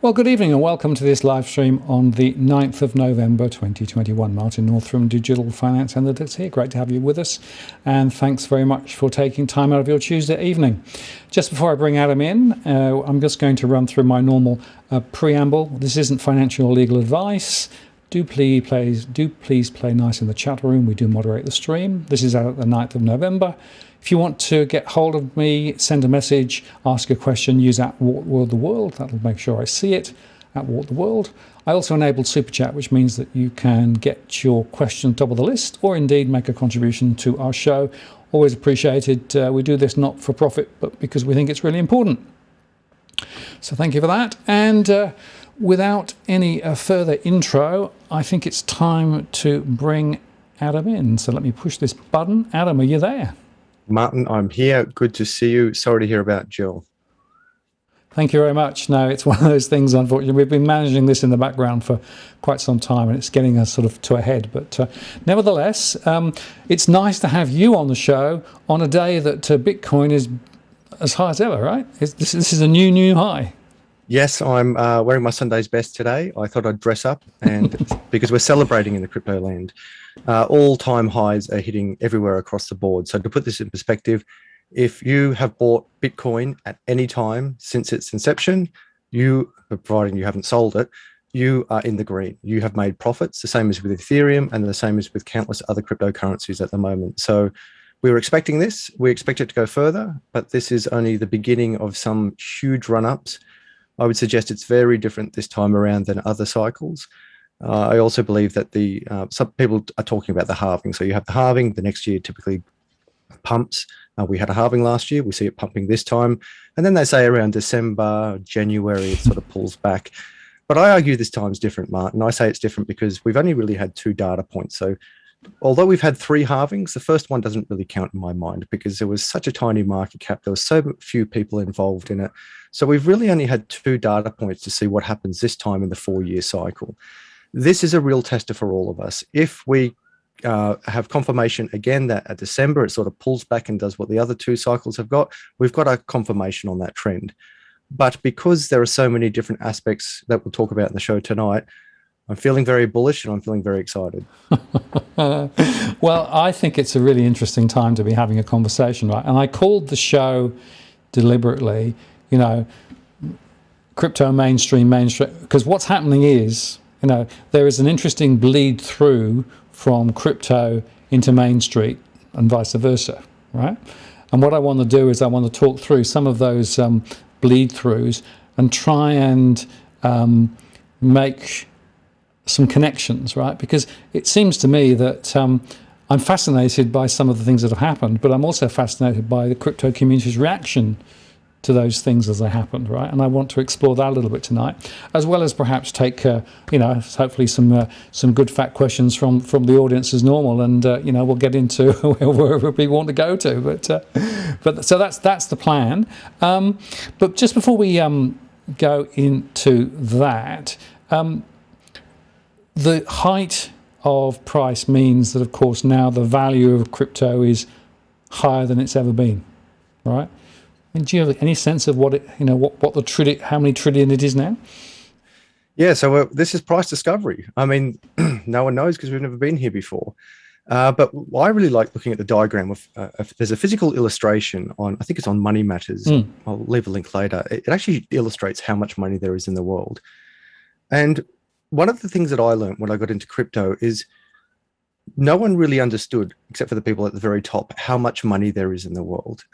Well, good evening and welcome to this live stream on the 9th of November 2021. Martin North from Digital Finance Analytics here. Great to have you with us. And thanks very much for taking time out of your Tuesday evening. Just before I bring Adam in, I'm just going to run through my normal preamble. This isn't financial or legal advice. Do please play nice in the chat room. We do moderate the stream. This is out at the 9th of November. If you want to get hold of me, send a message, ask a question, use @WartWorldTheWorld. That'll make sure I see it, @WartTheWorld. I also enabled Super Chat, which means that you can get your question top of the list or indeed make a contribution to our show. Always appreciated. We do this not for profit, but because we think it's really important. So thank you for that. And without any further intro, I think it's time to bring Adam in. So let me push this button. Adam, are you there? Martin, I'm here. Good to see you. Sorry to hear about Jill. Thank you very much. No, it's one of those things, unfortunately. We've been managing this in the background for quite some time and it's getting us sort of to a head. But nevertheless, it's nice to have you on the show on a day that Bitcoin is as high as ever, right? This is a new high. Yes, I'm wearing my Sunday's best today. I thought I'd dress up and because we're celebrating in the crypto land. All-time highs are hitting everywhere across the board. So to put this in perspective, if you have bought Bitcoin at any time since its inception, providing you haven't sold it, you are in the green. You have made profits, the same as with Ethereum and the same as with countless other cryptocurrencies at the moment. So we were expecting this. We expect it to go further, but this is only the beginning of some huge run-ups. I would suggest it's very different this time around than other cycles. I also believe that some people are talking about the halving. So you have the halving, the next year typically pumps. We had a halving last year. We see it pumping this time. And then they say around December, January, it sort of pulls back. But I argue this time's different, Martin. I say it's different because we've only really had 2 data points. So although we've had 3 halvings, the first one doesn't really count in my mind because there was such a tiny market cap. There were so few people involved in it. So we've really only had 2 data points to see what happens this time in the 4-year cycle. This is a real tester for all of us. If we have confirmation again that at December it sort of pulls back and does what the other 2 cycles have got, we've got a confirmation on that trend. But because there are so many different aspects that we'll talk about in the show tonight, I'm feeling very bullish and I'm feeling very excited. Well, I think it's a really interesting time to be having a conversation, right? And I called the show deliberately, crypto mainstream, because what's happening is, there is an interesting bleed through from crypto into Main Street and vice versa, right? And what I want to do is I want to talk through some of those bleed throughs and try and make some connections, right? Because it seems to me that I'm fascinated by some of the things that have happened, but I'm also fascinated by the crypto community's reaction to those things as they happened, right? And I want to explore that a little bit tonight, as well as perhaps take, hopefully some good fact questions from the audience as normal, and we'll get into wherever we want to go to. But so that's the plan. But just before we go into that, the height of price means that, of course, now the value of crypto is higher than it's ever been, right? Do you have any sense of what how many trillion it is now? Yeah, so this is price discovery. I mean, no one knows because we've never been here before. But I really like looking at the diagram of, there's a physical illustration on, I think it's on Money Matters. I'll leave a link later. It actually illustrates how much money there is in the world. And one of the things that I learned when I got into crypto is no one really understood, except for the people at the very top, how much money there is in the world.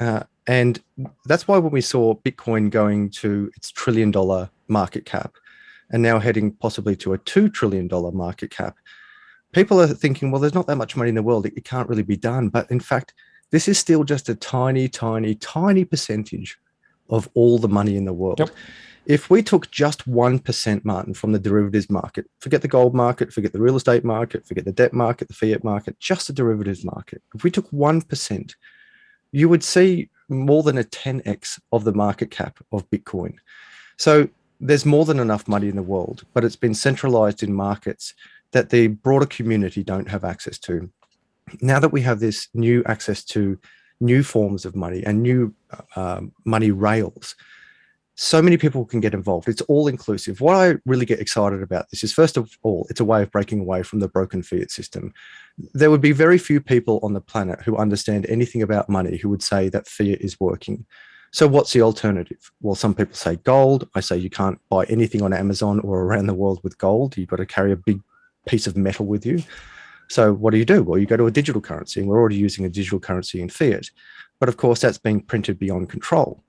And that's why when we saw Bitcoin going to its $1 trillion market cap and now heading possibly to a $2 trillion market cap, people are thinking, well, there's not that much money in the world. It can't really be done. But in fact, this is still just a tiny, tiny, tiny percentage of all the money in the world. Yep. If we took just 1%, Martin, from the derivatives market, forget the gold market, forget the real estate market, forget the debt market, the fiat market, just the derivatives market. If we took 1%, you would see more than a 10x of the market cap of Bitcoin. So there's more than enough money in the world, but it's been centralized in markets that the broader community don't have access to. Now that we have this new access to new forms of money and new money rails, so many people can get involved. It's all inclusive. What I really get excited about this is, first of all, it's a way of breaking away from the broken fiat system. There would be very few people on the planet who understand anything about money who would say that fiat is working. So what's the alternative? Well, some people say gold. I say you can't buy anything on Amazon or around the world with gold. You've got to carry a big piece of metal with you. So what do? Well, you go to a digital currency, and we're already using a digital currency in fiat. But of course, that's being printed beyond control.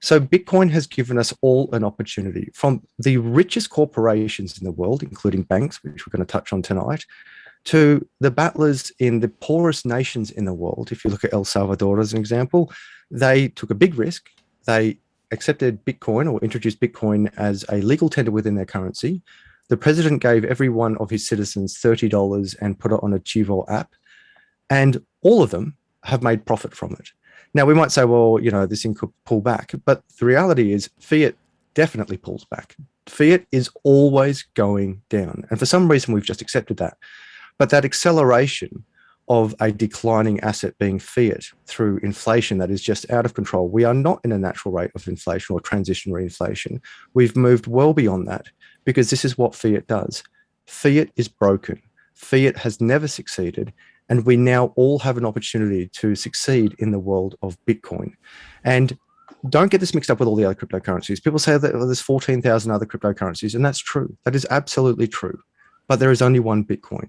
So Bitcoin has given us all an opportunity, from the richest corporations in the world, including banks, which we're going to touch on tonight, to the battlers in the poorest nations in the world. If you look at El Salvador as an example, they took a big risk. They accepted Bitcoin, or introduced Bitcoin as a legal tender within their currency. The president gave every one of his citizens $30 and put it on a Chivo app, and all of them have made profit from it. Now, we might say, well, this thing could pull back, but the reality is fiat definitely pulls back. Fiat is always going down, and for some reason, we've just accepted that. But that acceleration of a declining asset being fiat through inflation that is just out of control, we are not in a natural rate of inflation or transitionary inflation. We've moved well beyond that, because this is what fiat does. Fiat is broken. Fiat has never succeeded. And we now all have an opportunity to succeed in the world of Bitcoin. And don't get this mixed up with all the other cryptocurrencies. People say that there's 14,000 other cryptocurrencies, and that's true. That is absolutely true. But there is only one Bitcoin.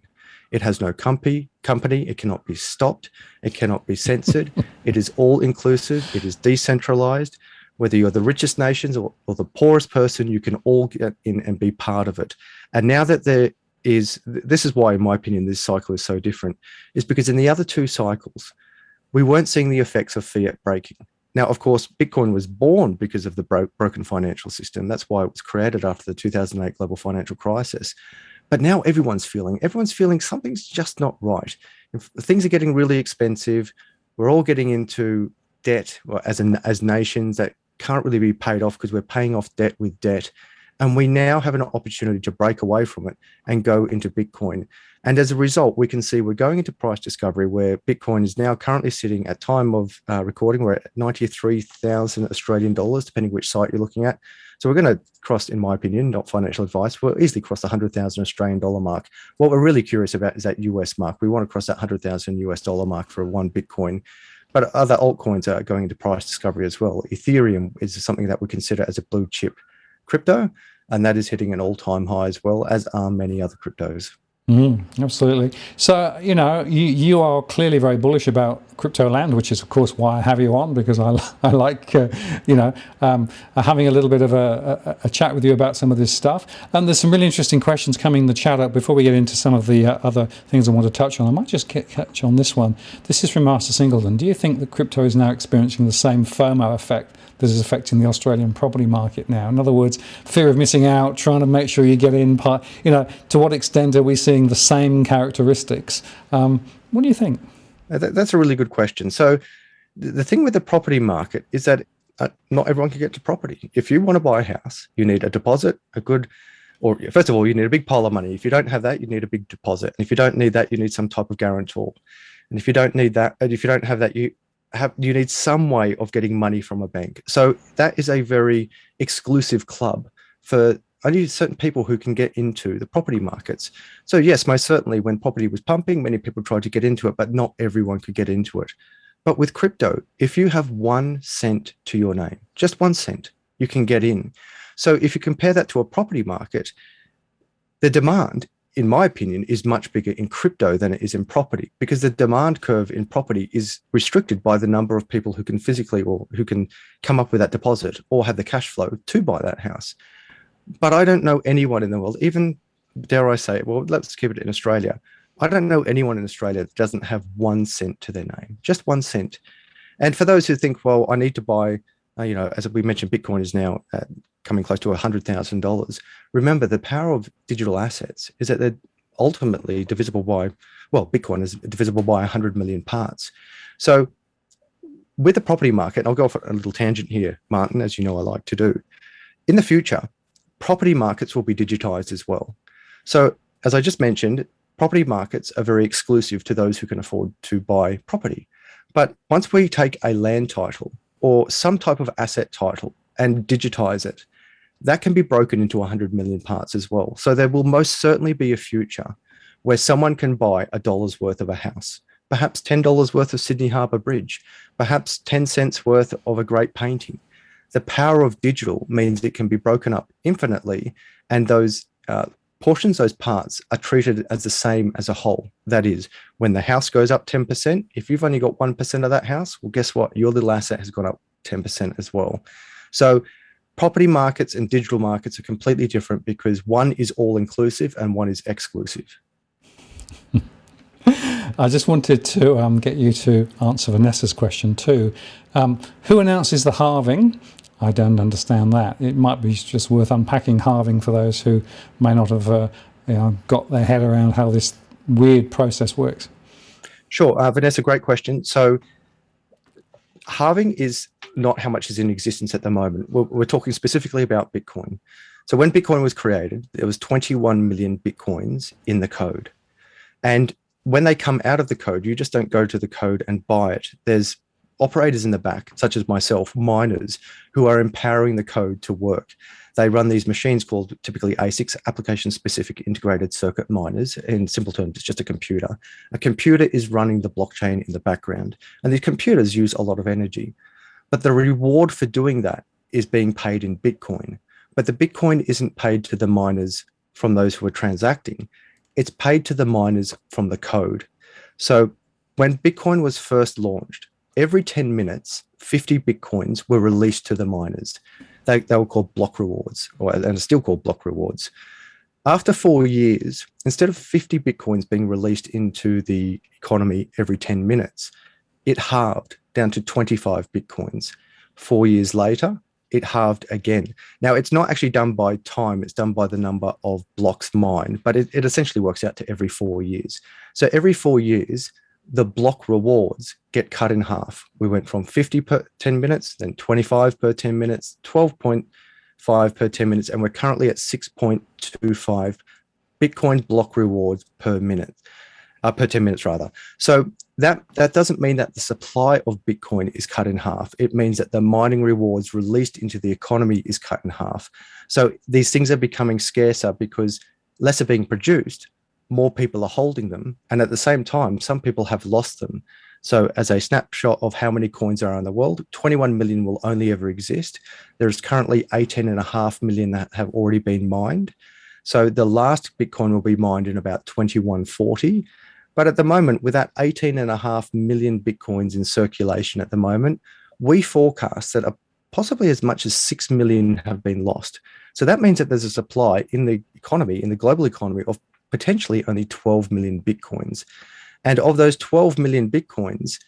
It has no company. It cannot be stopped. It cannot be censored. It is all inclusive. It is decentralized. Whether you're the richest nations or the poorest person, you can all get in and be part of it. And now that this is why, in my opinion, this cycle is so different, is because in the other two cycles, we weren't seeing the effects of fiat breaking. Now, of course, Bitcoin was born because of the broken financial system. That's why it was created after the 2008 global financial crisis. But now everyone's feeling something's just not right. If things are getting really expensive, we're all getting into debt as nations that can't really be paid off, because we're paying off debt with debt. And we now have an opportunity to break away from it and go into Bitcoin. And as a result, we can see we're going into price discovery, where Bitcoin is now currently sitting at time of recording. We're at 93,000 Australian dollars, depending which site you're looking at. So we're going to cross, in my opinion, not financial advice, we'll easily cross the 100,000 Australian dollar mark. What we're really curious about is that US mark. We want to cross that 100,000 US dollar mark for one Bitcoin. But other altcoins are going into price discovery as well. Ethereum is something that we consider as a blue chip crypto, and that is hitting an all-time high, as well as are many other cryptos. Absolutely. So, you are clearly very bullish about crypto land, which is, of course, why I have you on, because I like, having a little bit of a chat with you about some of this stuff. And there's some really interesting questions coming in the chat up. Before we get into some of the other things I want to touch on, I might just catch on this one. This is from Master Singleton. Do you think that crypto is now experiencing the same FOMO effect that is affecting the Australian property market now? In other words, fear of missing out, trying to make sure you get in. To what extent are we seeing the same characteristics? What do you think? That's a really good question. So the thing with the property market is that not everyone can get to property. If you want to buy a house, you need a deposit, first of all, you need a big pile of money. If you don't have that, you need a big deposit. And if you don't need that, you need some type of guarantor. And if you don't need that, and if you don't have that, you need some way of getting money from a bank. So that is a very exclusive club for only certain people who can get into the property markets. So yes, most certainly when property was pumping, many people tried to get into it, but not everyone could get into it. But with crypto, if you have 1 cent to your name, just 1 cent, you can get in. So if you compare that to a property market, the demand, in my opinion, is much bigger in crypto than it is in property, because the demand curve in property is restricted by the number of people who can physically, or who can come up with that deposit or have the cash flow to buy that house. But I don't know anyone in the world, even, dare I say, well, let's keep it in Australia. I don't know anyone in Australia that doesn't have 1 cent to their name, just 1 cent. And for those who think, well, I need to buy, as we mentioned, Bitcoin is now coming close to $100,000. Remember, the power of digital assets is that they're ultimately divisible by, Bitcoin is divisible by 100 million parts. So with the property market, I'll go off a little tangent here, Martin, as you know I like to do. In the future, property markets will be digitized as well. So as I just mentioned, property markets are very exclusive to those who can afford to buy property. But once we take a land title or some type of asset title and digitize it, that can be broken into 100 million parts as well. So there will most certainly be a future where someone can buy $1 worth of a house, perhaps $10 worth of Sydney Harbour Bridge, perhaps 10 cents worth of a great painting. The power of digital means it can be broken up infinitely, and those portions, those parts, are treated as the same as a whole. That is, when the house goes up 10%, if you've only got 1% of that house, well, guess what? Your little asset has gone up 10% as well. So property markets and digital markets are completely different because one is all-inclusive and one is exclusive. I just wanted to get you to answer Vanessa's question too. Who announces the halving? I don't understand that. It might be just worth unpacking halving for those who may not have got their head around how this weird process works. Sure, Vanessa, great question. So halving is not how much is in existence at the moment. We're talking specifically about Bitcoin. So when Bitcoin was created, there was 21 million Bitcoins in the code. And when they come out of the code, you just don't go to the code and buy it. There's operators in the back, such as myself, miners, who are empowering the code to work. They run these machines called typically ASICs, application-specific integrated circuit miners. In simple terms, it's just a computer. A computer is running the blockchain in the background, and these computers use a lot of energy. But the reward for doing that is being paid in Bitcoin. But the Bitcoin isn't paid to the miners from those who are transacting. It's paid to the miners from the code. So when Bitcoin was first launched, every 10 minutes, 50 Bitcoins were released to the miners. They were called block rewards, and are still called block rewards. After 4 years, instead of 50 Bitcoins being released into the economy every 10 minutes, it halved down to 25 Bitcoins. 4 years later, it halved again. Now, it's not actually done by time, it's done by the number of blocks mined, but it essentially works out to every 4 years. So every 4 years, the block rewards get cut in half. We went from 50 per 10 minutes, then 25 per 10 minutes, 12.5 per 10 minutes, and we're currently at 6.25 Bitcoin block rewards per minute, per 10 minutes rather. So that doesn't mean that the supply of Bitcoin is cut in half. It means that the mining rewards released into the economy is cut in half. So these things are becoming scarcer because less are being produced, more people are holding them, and at the same time, some people have lost them. So as a snapshot of how many coins are in the world, 21 million will only ever exist. There's currently 18.5 million that have already been mined. So the last Bitcoin will be mined in about 2140. But at the moment, with that 18.5 million Bitcoins in circulation at the moment, we forecast that possibly as much as 6 million have been lost. So that means that there's a supply in the economy, in the global economy, of potentially only 12 million Bitcoins. And of those 12 million Bitcoins,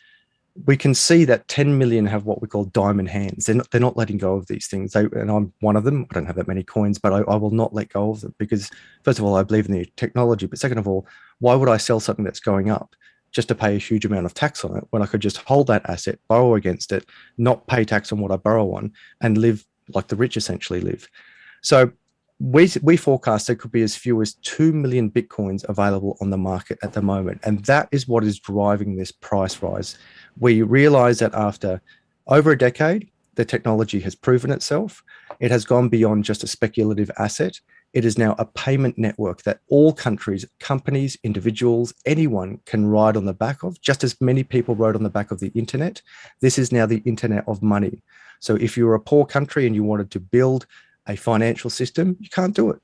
we can see that 10 million have what we call diamond hands. They're not letting go of these things. And I'm one of them. I don't have that many coins, but I will not let go of them because, first of all, I believe in the technology. But second of all, why would I sell something that's going up just to pay a huge amount of tax on it when I could just hold that asset, borrow against it, not pay tax on what I borrow on, and live like the rich essentially live? So we forecast there could be as few as 2 million Bitcoins available on the market at the moment. And that is what is driving this price rise. We realize that after over a decade, the technology has proven itself. It has gone beyond just a speculative asset. It is now a payment network that all countries, companies, individuals, anyone can ride on the back of, just as many people rode on the back of the internet. This is now the internet of money. So if you're a poor country and you wanted to build a financial system, you can't do it.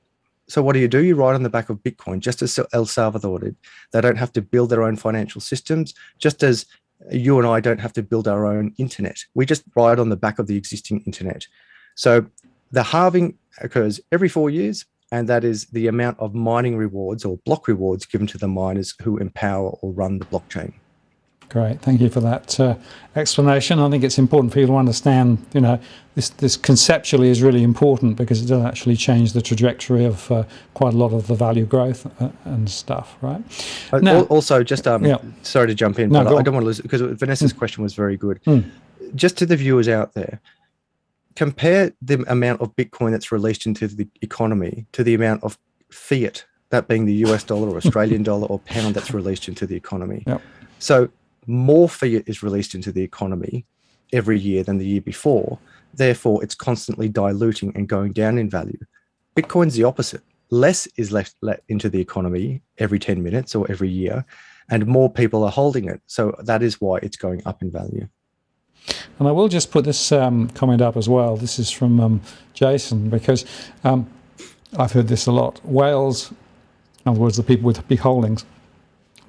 So what do? You ride on the back of Bitcoin, just as El Salvador did. They don't have to build their own financial systems, just as you and I don't have to build our own internet. We just ride on the back of the existing internet. So the halving occurs every 4 years, and that is the amount of mining rewards or block rewards given to the miners who empower or run the blockchain. Great, thank you for that explanation. I think it's important for people to understand, this conceptually is really important because it does actually change the trajectory of quite a lot of the value growth and stuff, right? Now, also, just sorry to jump in, but I don't want to lose it because Vanessa's question was very good. Just to the viewers out there, compare the amount of Bitcoin that's released into the economy to the amount of fiat, that being the US dollar or Australian dollar or pound that's released into the economy. Yep. So more fiat is released into the economy every year than the year before. Therefore, it's constantly diluting and going down in value. Bitcoin's the opposite. Less is let into the economy every 10 minutes or every year, and more people are holding it. So that is why it's going up in value. And I will just put this comment up as well. This is from Jason, because I've heard this a lot. Whales, in other words, the people with big holdings,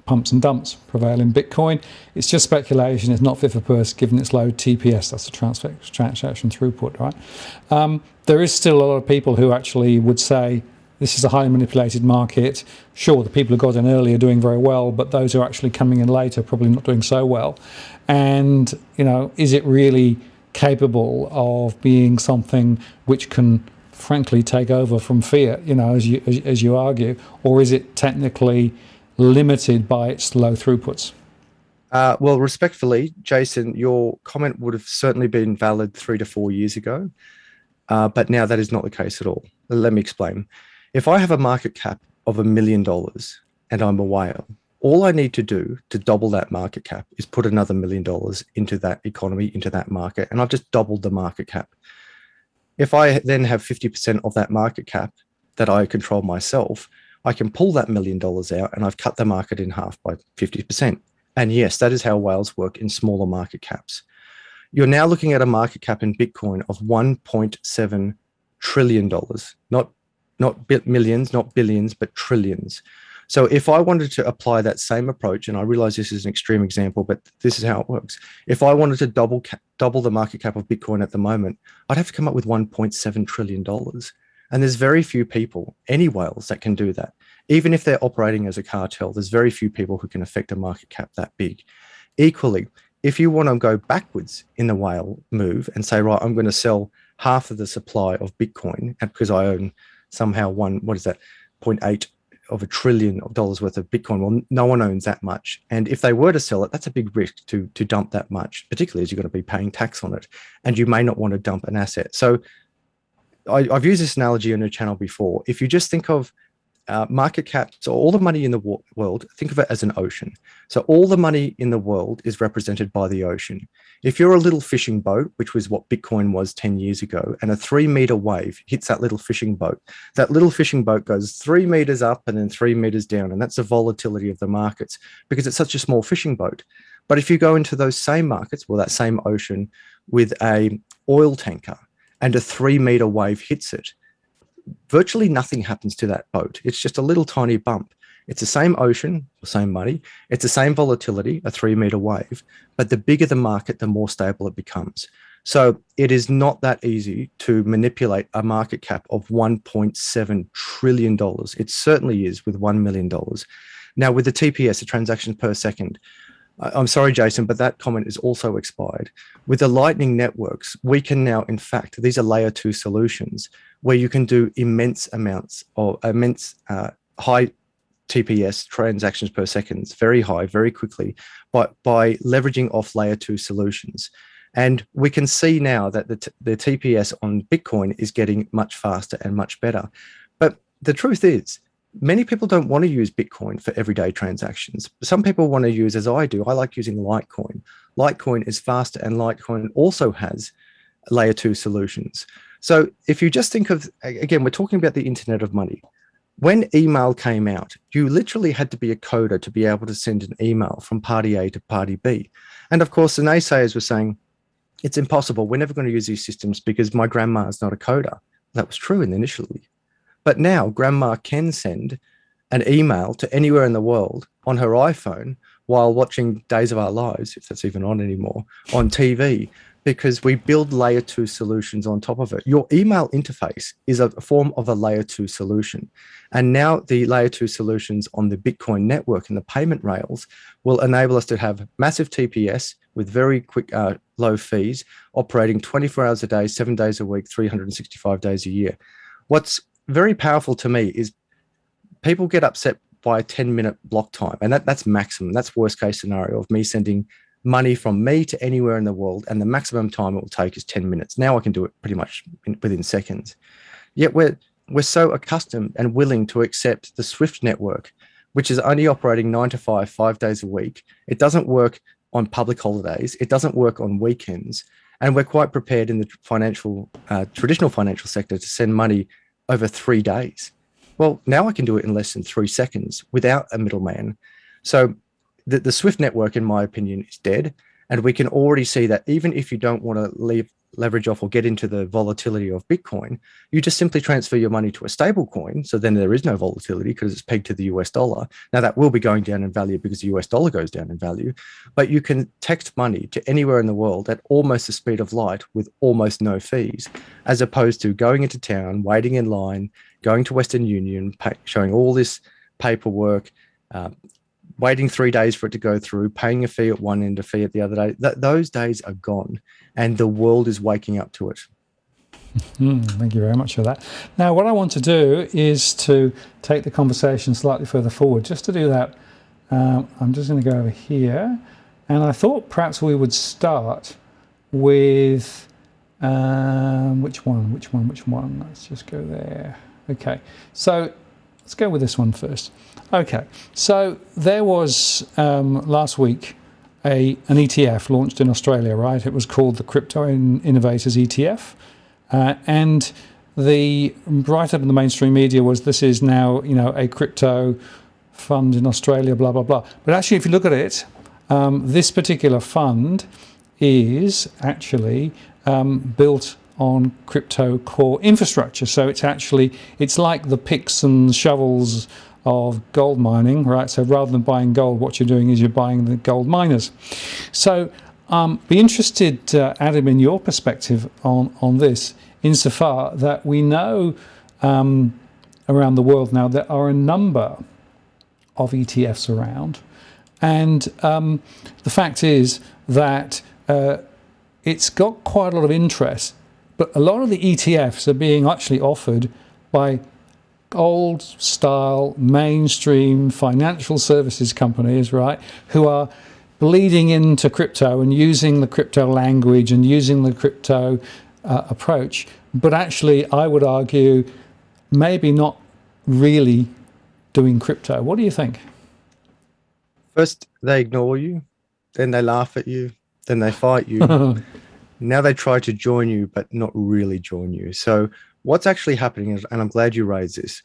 pumps and dumps prevail in Bitcoin. It's just speculation. It's not fit for purpose given its low TPS. That's the transaction throughput, right? There is still a lot of people who actually would say this is a highly manipulated market. Sure, the people who got in early are doing very well, but those who are actually coming in later are probably not doing so well. And, is it really capable of being something which can frankly take over from fiat, as you argue, or is it technically limited by its low throughputs? Well, respectfully, Jason, your comment would have certainly been valid 3 to 4 years ago, but now that is not the case at all. Let me explain. If I have a market cap of $1 million and I'm a whale, all I need to do to double that market cap is put another $1 million into that economy, into that market, and I've just doubled the market cap. If I then have 50% of that market cap that I control myself, I can pull that $1 million out and I've cut the market in half by 50%. And yes, that is how whales work in smaller market caps. You're now looking at a market cap in Bitcoin of $1.7 trillion, not millions, not billions, but trillions. So if I wanted to apply that same approach, and I realize this is an extreme example, but this is how it works. If I wanted to double the market cap of Bitcoin at the moment, I'd have to come up with $1.7 trillion. And there's very few people, any whales, that can do that. Even if they're operating as a cartel, there's very few people who can affect a market cap that big. Equally, if you want to go backwards in the whale move and say, right, I'm going to sell half of the supply of Bitcoin because I own somehow 0.8 of $1 trillion worth of Bitcoin. Well, no one owns that much. And if they were to sell it, that's a big risk to dump that much, particularly as you're going to be paying tax on it. And you may not want to dump an asset. So I've used this analogy on your channel before. If you just think of market caps or all the money in the world, think of it as an ocean. So all the money in the world is represented by the ocean. If you're a little fishing boat, which was what Bitcoin was 10 years ago, and a 3-meter wave hits that little fishing boat goes 3 meters up and then 3 meters down. And that's the volatility of the markets because it's such a small fishing boat. But if you go into those same markets, well, that same ocean with a oil tanker and a 3-meter wave hits it, virtually nothing happens to that boat. It's just a little tiny bump. It's the same ocean, the same money. It's the same volatility, a 3-meter wave. But the bigger the market, the more stable it becomes. So it is not that easy to manipulate a market cap of $1.7 trillion. It certainly is with $1 million. Now, with the TPS, the transactions per second, I'm sorry, Jason, but that comment is also expired. With the Lightning networks, we can now, in fact, these are layer 2 solutions where you can do immense amounts of high TPS transactions per second, very high, very quickly, but by leveraging off layer 2 solutions. And we can see now that the TPS on Bitcoin is getting much faster and much better. But the truth is, many people don't want to use Bitcoin for everyday transactions. Some people want to use, as I do, I like using Litecoin. Litecoin is faster and Litecoin also has layer 2 solutions. So if you just think of, again, we're talking about the Internet of Money. When email came out, you literally had to be a coder to be able to send an email from party A to party B. And of course, the naysayers were saying, it's impossible. We're never going to use these systems because my grandma is not a coder. That was true initially. But now grandma can send an email to anywhere in the world on her iPhone while watching Days of Our Lives, if that's even on anymore, on TV, because we build layer 2 solutions on top of it. Your email interface is a form of a layer 2 solution. And now the layer 2 solutions on the Bitcoin network and the payment rails will enable us to have massive TPS with very quick, low fees, operating 24 hours a day, 7 days a week, 365 days a year. What's very powerful to me is people get upset by a 10-minute block time. And that's maximum. That's worst case scenario of me sending money from me to anywhere in the world. And the maximum time it will take is 10 minutes. Now I can do it pretty much within seconds. Yet we're so accustomed and willing to accept the Swift network, which is only operating 9 to 5, 5 days a week. It doesn't work on public holidays. It doesn't work on weekends. And we're quite prepared in the traditional financial sector to send money over 3 days. Well, now I can do it in less than 3 seconds without a middleman. So the SWIFT network, in my opinion, is dead. And we can already see that even if you don't want to leverage off or get into the volatility of Bitcoin, you just simply transfer your money to a stable coin. So then there is no volatility because it's pegged to the US dollar. Now that will be going down in value because the US dollar goes down in value, but you can text money to anywhere in the world at almost the speed of light with almost no fees, as opposed to going into town, waiting in line, going to Western Union, showing all this paperwork, waiting 3 days for it to go through, paying a fee at one end, a fee at the other day. Those days are gone, and the world is waking up to it. Thank you very much for that. Now, what I want to do is to take the conversation slightly further forward. Just to do that, I'm just going to go over here, and I thought perhaps we would start with which one? Let's just go there. Okay, so let's go with this one first. Okay, so there was last week an ETF launched in Australia, right? It was called the Crypto Innovators ETF, and the write up in the mainstream media was this is now a crypto fund in Australia, blah blah blah. But actually, if you look at it, this particular fund is actually built on crypto core infrastructure. So it's like the picks and shovels of gold mining, right? So rather than buying gold, what you're doing is you're buying the gold miners. So be interested, Adam, in your perspective on this, insofar that we know around the world now there are a number of ETFs around, and the fact is that it's got quite a lot of interest, but a lot of the ETFs are being actually offered by old style mainstream financial services companies, right, who are bleeding into crypto and using the crypto language and using the crypto approach, but actually I would argue maybe not really doing crypto. What do you think? First they ignore you, then they laugh at you, then they fight you. Now they try to join you, but not really join you. So what's actually happening is, and I'm glad you raised this,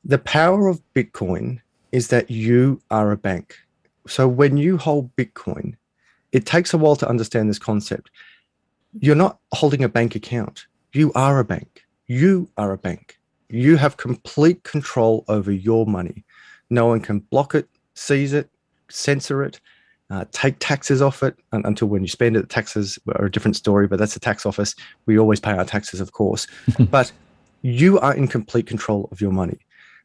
the power of Bitcoin is that you are a bank. So when you hold Bitcoin, it takes a while to understand this concept. You're not holding a bank account. You are a bank. You are a bank. You have complete control over your money. No one can block it, seize it, censor it, take taxes off it until when you spend it. The taxes are a different story, but that's the tax office. We always pay our taxes, of course. But you are in complete control of your money.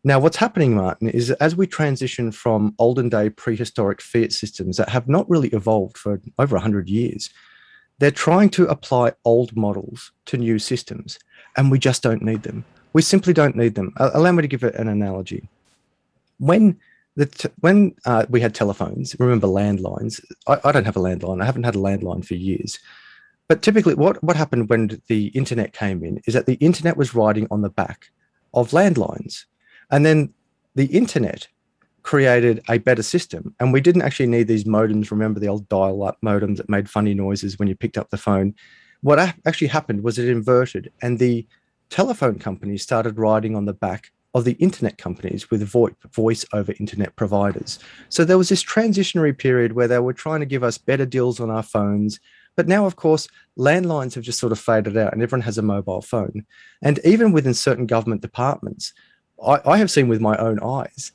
Now, what's happening, Martin, is as we transition from olden day prehistoric fiat systems that have not really evolved for over 100 years, they're trying to apply old models to new systems, and we just don't need them. We simply don't need them. Allow me to give it an analogy. When we had telephones, remember landlines? I don't have a landline. I haven't had a landline for years. But typically what happened when the internet came in is that the internet was riding on the back of landlines. And then the internet created a better system. And we didn't actually need these modems. Remember the old dial-up modems that made funny noises when you picked up the phone? What actually happened was it inverted, and the telephone companies started riding on the back of the internet companies with voice over internet providers. So there was this transitionary period where they were trying to give us better deals on our phones. But now, of course, landlines have just sort of faded out and everyone has a mobile phone. And even within certain government departments, I have seen with my own eyes,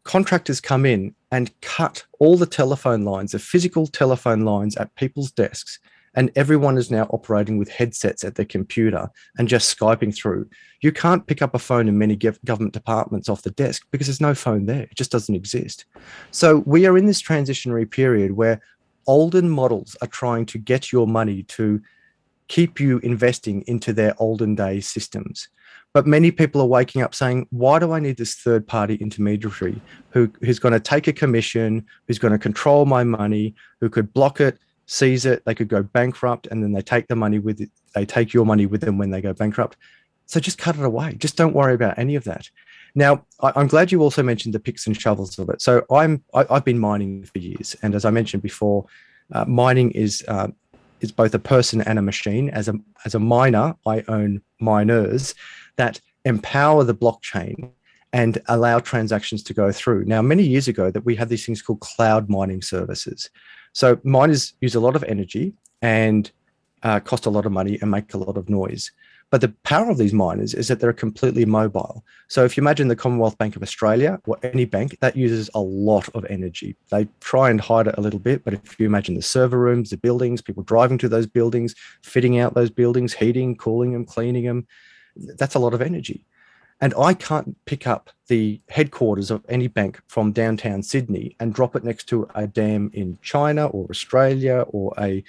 contractors come in and cut all the telephone lines, the physical telephone lines at people's desks, and everyone is now operating with headsets at their computer and just Skyping through. You can't pick up a phone in many government departments off the desk because there's no phone there. It just doesn't exist. So we are in this transitionary period where olden models are trying to get your money to keep you investing into their olden day systems. But many people are waking up saying, why do I need this third-party intermediary who's going to take a commission, who's going to control my money, who could block it, seize it, they could go bankrupt, and then they take the money with it. They take your money with them when they go bankrupt. So just cut it away. Just don't worry about any of that. Now, I'm glad you also mentioned the picks and shovels of it. So I've been mining for years, and as I mentioned before, mining is both a person and a machine. As a miner, I own miners that empower the blockchain and allow transactions to go through. Now, many years ago, that we had these things called cloud mining services. So miners use a lot of energy and cost a lot of money and make a lot of noise. But the power of these miners is that they're completely mobile. So if you imagine the Commonwealth Bank of Australia or any bank, that uses a lot of energy. They try and hide it a little bit, but if you imagine the server rooms, the buildings, people driving to those buildings, fitting out those buildings, heating, cooling them, cleaning them, that's a lot of energy. And I can't pick up the headquarters of any bank from downtown Sydney and drop it next to a dam in China or Australia or a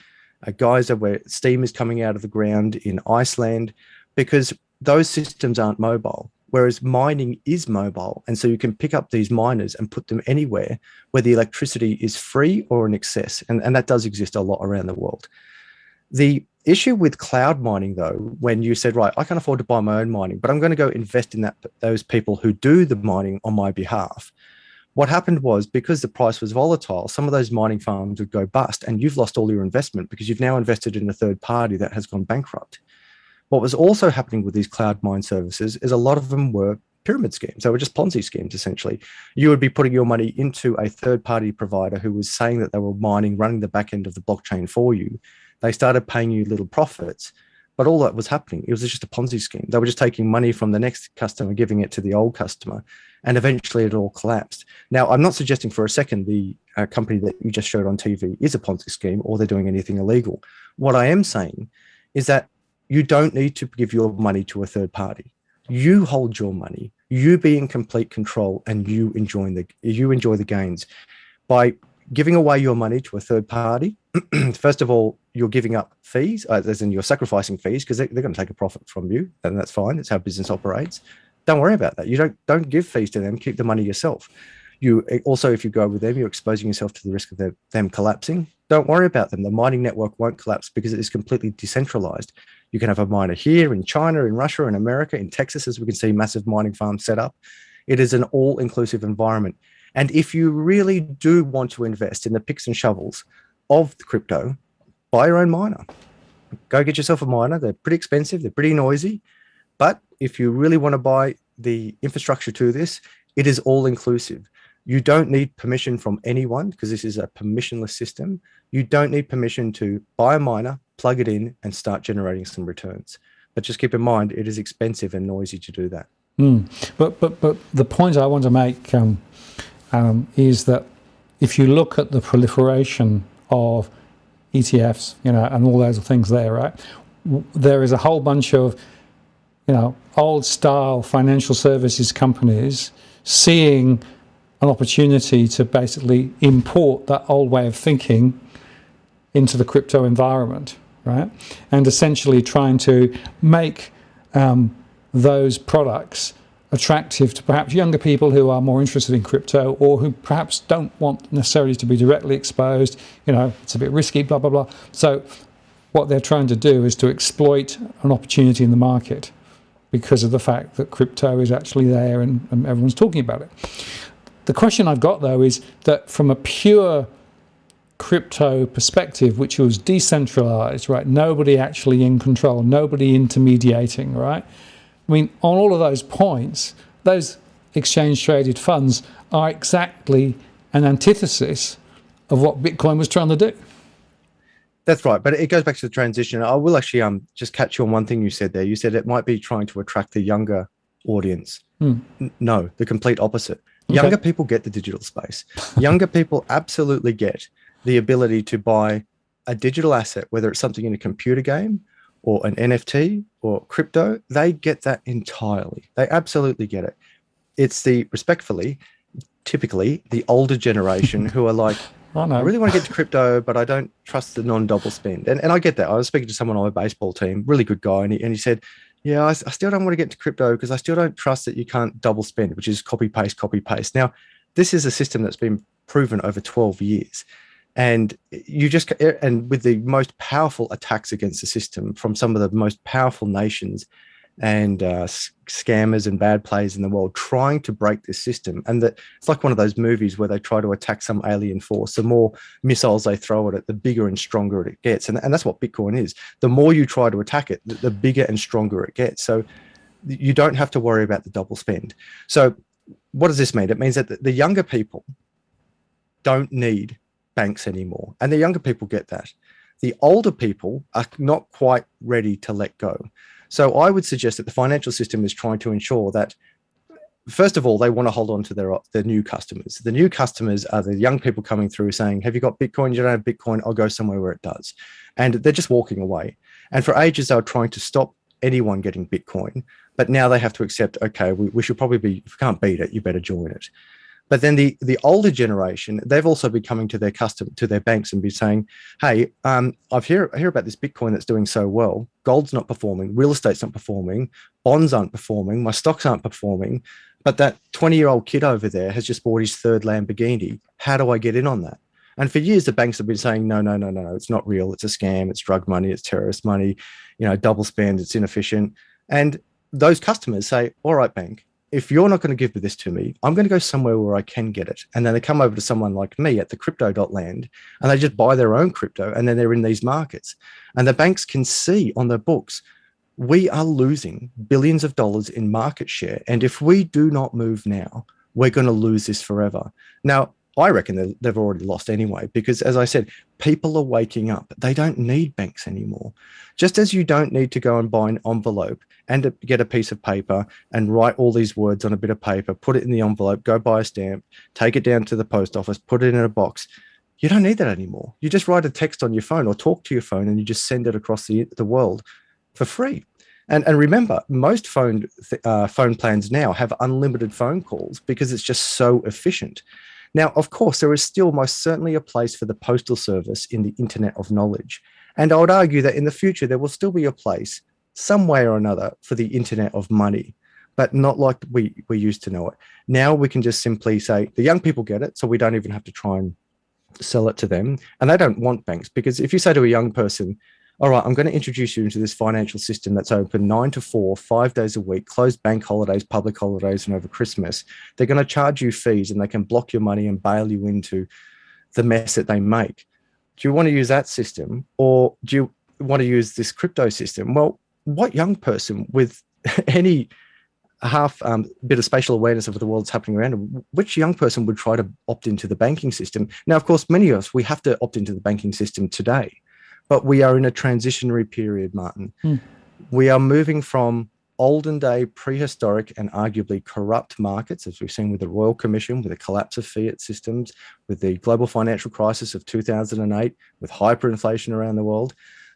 geyser where steam is coming out of the ground in Iceland, because those systems aren't mobile, whereas mining is mobile. And so you can pick up these miners and put them anywhere where the electricity is free or in excess. And that does exist a lot around the world. The issue with cloud mining, though, when you said, right, I can't afford to buy my own mining, but I'm going to go invest in those people who do the mining on my behalf. What happened was, because the price was volatile, some of those mining farms would go bust, and you've lost all your investment because you've now invested in a third party that has gone bankrupt. What was also happening with these cloud mine services is a lot of them were pyramid schemes. They were just Ponzi schemes, essentially. You would be putting your money into a third party provider who was saying that they were mining, running the back end of the blockchain for you. They started paying you little profits. But all that was happening, it was just a Ponzi scheme. They were just taking money from the next customer, giving it to the old customer, and eventually it all collapsed. Now, I'm not suggesting for a second the company that you just showed on TV is a Ponzi scheme or they're doing anything illegal. What I am saying is that you don't need to give your money to a third party. You hold your money, you be in complete control, and you enjoy the gains. By giving away your money to a third party, first of all, you're giving up fees, as in you're sacrificing fees, because they're going to take a profit from you, and that's fine. It's how business operates. Don't worry about that. You don't give fees to them. Keep the money yourself. You also, if you go with them, you're exposing yourself to the risk of them collapsing. Don't worry about them. The mining network won't collapse because it is completely decentralized. You can have a miner here in China, in Russia, in America, in Texas, as we can see massive mining farms set up. It is an all-inclusive environment. And if you really do want to invest in the picks and shovels of the crypto, buy your own miner. Go get yourself a miner. They're pretty expensive. They're pretty noisy. But if you really want to buy the infrastructure to this, it is all-inclusive. You don't need permission from anyone because this is a permissionless system. You don't need permission to buy a miner, plug it in, and start generating some returns. But just keep in mind, it is expensive and noisy to do that. But the point I want to make is that if you look at the proliferation of ETFs, and all those things there, right? There is a whole bunch of, old style financial services companies seeing an opportunity to basically import that old way of thinking into the crypto environment, right? And essentially trying to make those products attractive to perhaps younger people who are more interested in crypto, or who perhaps don't want necessarily to be directly exposed. It's a bit risky, blah, blah, blah. So what they're trying to do is to exploit an opportunity in the market because of the fact that crypto is actually there and everyone's talking about it. The question I've got, though, is that from a pure crypto perspective, which was decentralized, right? Nobody actually in control, nobody intermediating, right? I mean, on all of those points, those exchange-traded funds are exactly an antithesis of what Bitcoin was trying to do. That's right, but it goes back to the transition. I will actually just catch you on one thing you said there. You said it might be trying to attract the younger audience. No, the complete opposite. Okay. Younger people get the digital space. Younger people absolutely get the ability to buy a digital asset, whether it's something in a computer game or an NFT or crypto. They get that entirely. They absolutely get it. It's typically the older generation who are like, I really want to get to crypto, but I don't trust the non-double spend. And I get that. I was speaking to someone on my baseball team, really good guy, and he said, yeah, I still don't want to get to crypto because I still don't trust that you can't double spend, which is copy, paste. Now, this is a system that's been proven over 12 years. And with the most powerful attacks against the system from some of the most powerful nations and scammers and bad players in the world trying to break this system. And that it's like one of those movies where they try to attack some alien force. The more missiles they throw at it, the bigger and stronger it gets. And that's what Bitcoin is. The more you try to attack it, the bigger and stronger it gets. So you don't have to worry about the double spend. So what does this mean? It means that the younger people don't need banks anymore. And the younger people get that. The older people are not quite ready to let go. So I would suggest that the financial system is trying to ensure that, first of all, they want to hold on to their new customers. The new customers are the young people coming through saying, have you got Bitcoin? You don't have Bitcoin? I'll go somewhere where it does. And they're just walking away. And for ages, they were trying to stop anyone getting Bitcoin. But now they have to accept, okay, we should probably be, if you can't beat it, you better join it. But then the older generation, they've also been coming to their banks and be saying, hey, I hear about this Bitcoin that's doing so well. Gold's not performing, real estate's not performing, bonds aren't performing, my stocks aren't performing. But that 20-year-old kid over there has just bought his third Lamborghini. How do I get in on that? And for years, the banks have been saying, no, it's not real. It's a scam. It's drug money. It's terrorist money. Double spend. It's inefficient. And those customers say, all right, bank, if you're not going to give this to me, I'm going to go somewhere where I can get it. And then they come over to someone like me at the crypto.land and they just buy their own crypto and then they're in these markets. And the banks can see on their books, we are losing billions of dollars in market share. And if we do not move now, we're going to lose this forever. Now, I reckon they've already lost anyway, because as I said, people are waking up. They don't need banks anymore. Just as you don't need to go and buy an envelope and get a piece of paper and write all these words on a bit of paper, put it in the envelope, go buy a stamp, take it down to the post office, put it in a box. You don't need that anymore. You just write a text on your phone or talk to your phone and you just send it across the world for free. And remember, most phone plans now have unlimited phone calls because it's just so efficient. Now, of course, there is still most certainly a place for the postal service in the internet of knowledge. And I would argue that in the future, there will still be a place some way or another for the internet of money, but not like we used to know it. Now we can just simply say the young people get it, so we don't even have to try and sell it to them. And they don't want banks, because if you say to a young person, all right, I'm going to introduce you into this financial system that's open 9 to 4, 5 days a week, closed bank holidays, public holidays, and over Christmas. They're going to charge you fees and they can block your money and bail you into the mess that they make. Do you want to use that system, or do you want to use this crypto system? Well, what young person with any half bit of spatial awareness of the world that's happening around them, which young person would try to opt into the banking system? Now, of course, many of us, we have to opt into the banking system today. But we are in a transitionary period, Martin. We are moving from olden day, prehistoric and arguably corrupt markets, as we've seen with the Royal Commission, with the collapse of fiat systems, with the global financial crisis of 2008, with hyperinflation around the world.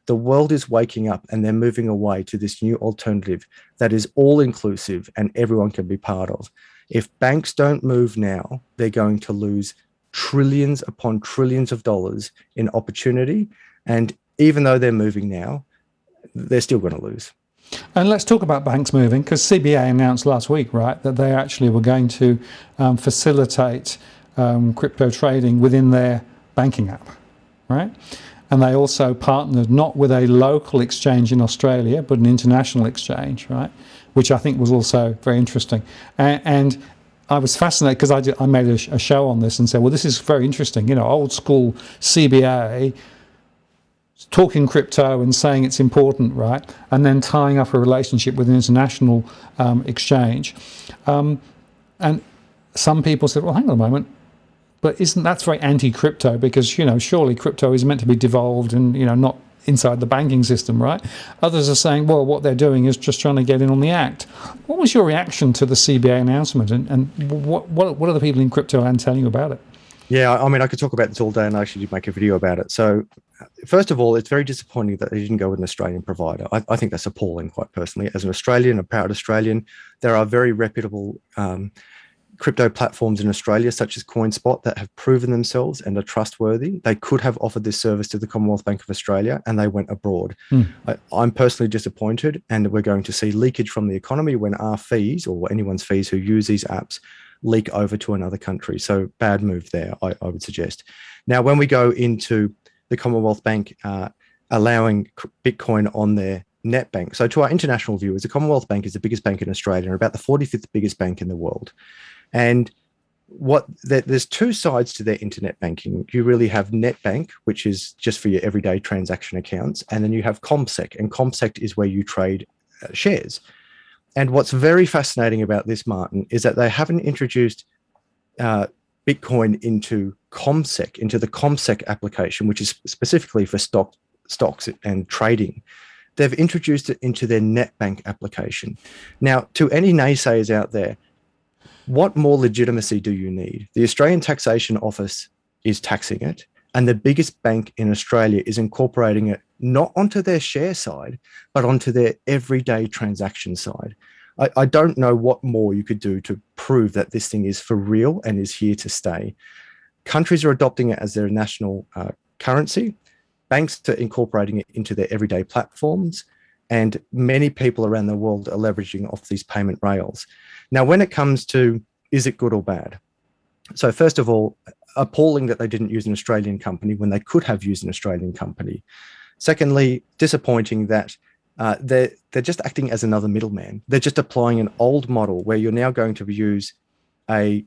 The world is waking up and they're moving away to this new alternative that is all inclusive and everyone can be part of. If banks don't move now, they're going to lose trillions upon trillions of dollars in opportunity. And even though they're moving now, they're still going to lose. And let's talk about banks moving, because CBA announced last week, right, that they actually were going to facilitate crypto trading within their banking app, right? And they also partnered not with a local exchange in Australia, but an international exchange, right? Which I think was also very interesting. And I was fascinated because I made a show on this and said, well, this is very interesting. Old school CBA talking crypto and saying it's important, right? And then tying up a relationship with an international exchange. And some people said, well, hang on a moment, but that's very anti-crypto because, surely crypto is meant to be devolved and, not inside the banking system, right? Others are saying, well, what they're doing is just trying to get in on the act. What was your reaction to the CBA announcement, and what are the people in crypto land telling you about it? Yeah, I mean, I could talk about this all day and I actually did make a video about it. So first of all, it's very disappointing that they didn't go with an Australian provider. I think that's appalling, quite personally. As an Australian, a proud Australian, there are very reputable crypto platforms in Australia, such as CoinSpot, that have proven themselves and are trustworthy. They could have offered this service to the Commonwealth Bank of Australia and they went abroad. I'm personally disappointed, and we're going to see leakage from the economy when our fees, or anyone's fees who use these apps, leak over to another country. So bad move there, I would suggest. Now, when we go into the Commonwealth Bank allowing Bitcoin on their net bank. So to our international viewers, the Commonwealth Bank is the biggest bank in Australia and about the 45th biggest bank in the world. And there's two sides to their internet banking. You really have NetBank, which is just for your everyday transaction accounts, and then you have CommSec, and CommSec is where you trade shares. And what's very fascinating about this, Martin, is that they haven't introduced Bitcoin into CommSec, into the CommSec application, which is specifically for stocks and trading. They've introduced it into their NetBank application. Now, to any naysayers out there, what more legitimacy do you need? The Australian Taxation Office is taxing it, and the biggest bank in Australia is incorporating it not onto their share side, but onto their everyday transaction side. I don't know what more you could do to prove that this thing is for real and is here to stay. Countries are adopting it as their national currency. Banks are incorporating it into their everyday platforms, and many people around the world are leveraging off these payment rails. Now, when it comes to, is it good or bad? So first of all, appalling that they didn't use an Australian company when they could have used an Australian company. Secondly, disappointing that they're just acting as another middleman. They're just applying an old model where you're now going to use an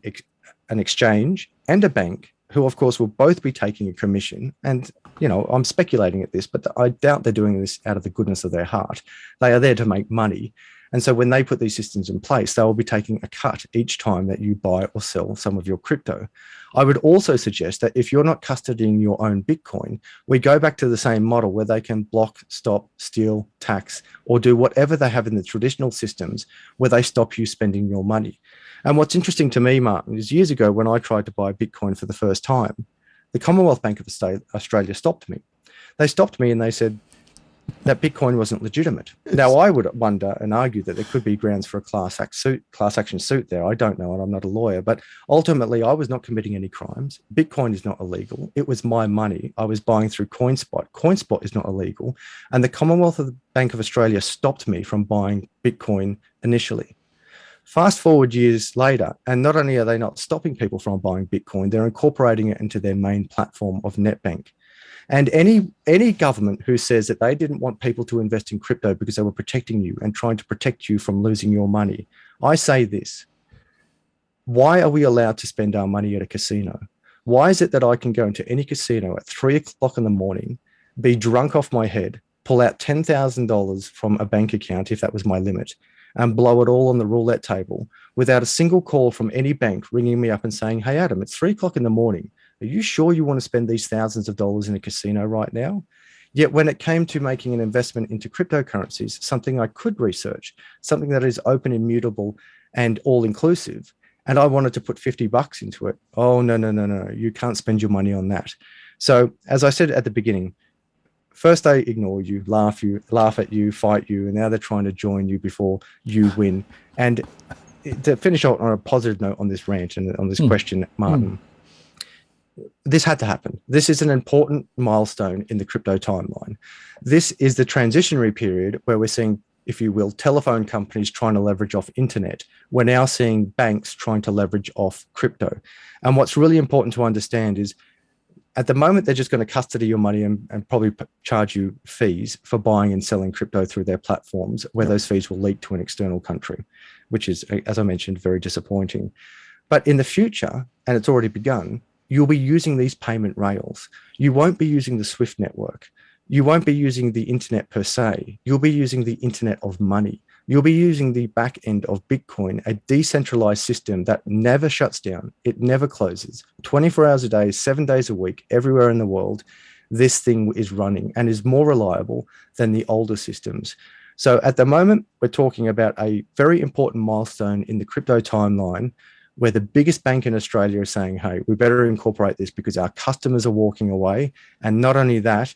exchange and a bank, who of course will both be taking a commission. And, you know, I'm speculating at this, but I doubt they're doing this out of the goodness of their heart. They are there to make money. And so when they put these systems in place, they will be taking a cut each time that you buy or sell some of your crypto. I would also suggest that if you're not custodying your own Bitcoin, we go back to the same model where they can block, stop, steal, tax, or do whatever they have in the traditional systems where they stop you spending your money. And what's interesting to me, Martin, is years ago when I tried to buy Bitcoin for the first time, the Commonwealth Bank of Australia stopped me. They stopped me and they said that Bitcoin wasn't legitimate. Now, I would wonder and argue that there could be grounds for a class action suit there. I don't know, and I'm not a lawyer, but ultimately I was not committing any crimes. Bitcoin is not illegal. It was my money. I was buying through CoinSpot. CoinSpot is not illegal. And the Commonwealth Bank of Australia stopped me from buying Bitcoin initially. Fast forward years later, and not only are they not stopping people from buying Bitcoin, they're incorporating it into their main platform of NetBank. And any government who says that they didn't want people to invest in crypto because they were protecting you and trying to protect you from losing your money, I say this: why are we allowed to spend our money at a casino? Why is it that I can go into any casino at 3 o'clock in the morning, be drunk off my head, pull out $10,000 from a bank account, if that was my limit, and blow it all on the roulette table without a single call from any bank ringing me up and saying, "Hey, Adam, it's 3 o'clock in the morning. Are you sure you want to spend these thousands of dollars in a casino right now?" Yet when it came to making an investment into cryptocurrencies, something I could research, something that is open, immutable, and all-inclusive, and I wanted to put $50 into it, oh, no, you can't spend your money on that. So as I said at the beginning, first they ignore you, laugh at you, fight you, and now they're trying to join you before you win. And to finish on a positive note on this rant and on this question, Martin, this had to happen. This is an important milestone in the crypto timeline. This is the transitionary period where we're seeing, if you will, telephone companies trying to leverage off internet. We're now seeing banks trying to leverage off crypto. And what's really important to understand is, at the moment, they're just going to custody your money and probably charge you fees for buying and selling crypto through their platforms, where those fees will leak to an external country, which is, as I mentioned, very disappointing. But in the future, and it's already begun, you'll be using these payment rails. You won't be using the SWIFT network. You won't be using the internet per se. You'll be using the internet of money. You'll be using the back end of Bitcoin, a decentralized system that never shuts down. It never closes. 24 hours a day, 7 days a week, everywhere in the world, this thing is running and is more reliable than the older systems. So at the moment, we're talking about a very important milestone in the crypto timeline, where the biggest bank in Australia is saying, hey, we better incorporate this because our customers are walking away. And not only that,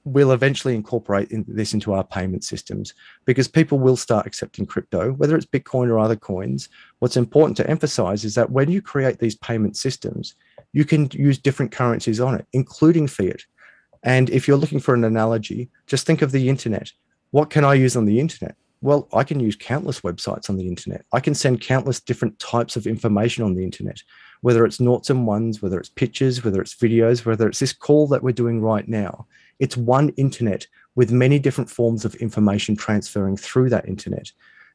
we'll eventually incorporate this into our payment systems, because people will start accepting crypto, whether it's Bitcoin or other coins. What's important to emphasize is that when you create these payment systems, you can use different currencies on it, including fiat. And if you're looking for an analogy, just think of the internet. What can I use on the internet? Well, I can use countless websites on the internet. I can send countless different types of information on the internet. whether it's noughts and ones, whether it's pictures, whether it's videos, whether it's this call that we're doing right now. It's one internet with many different forms of information transferring through that internet.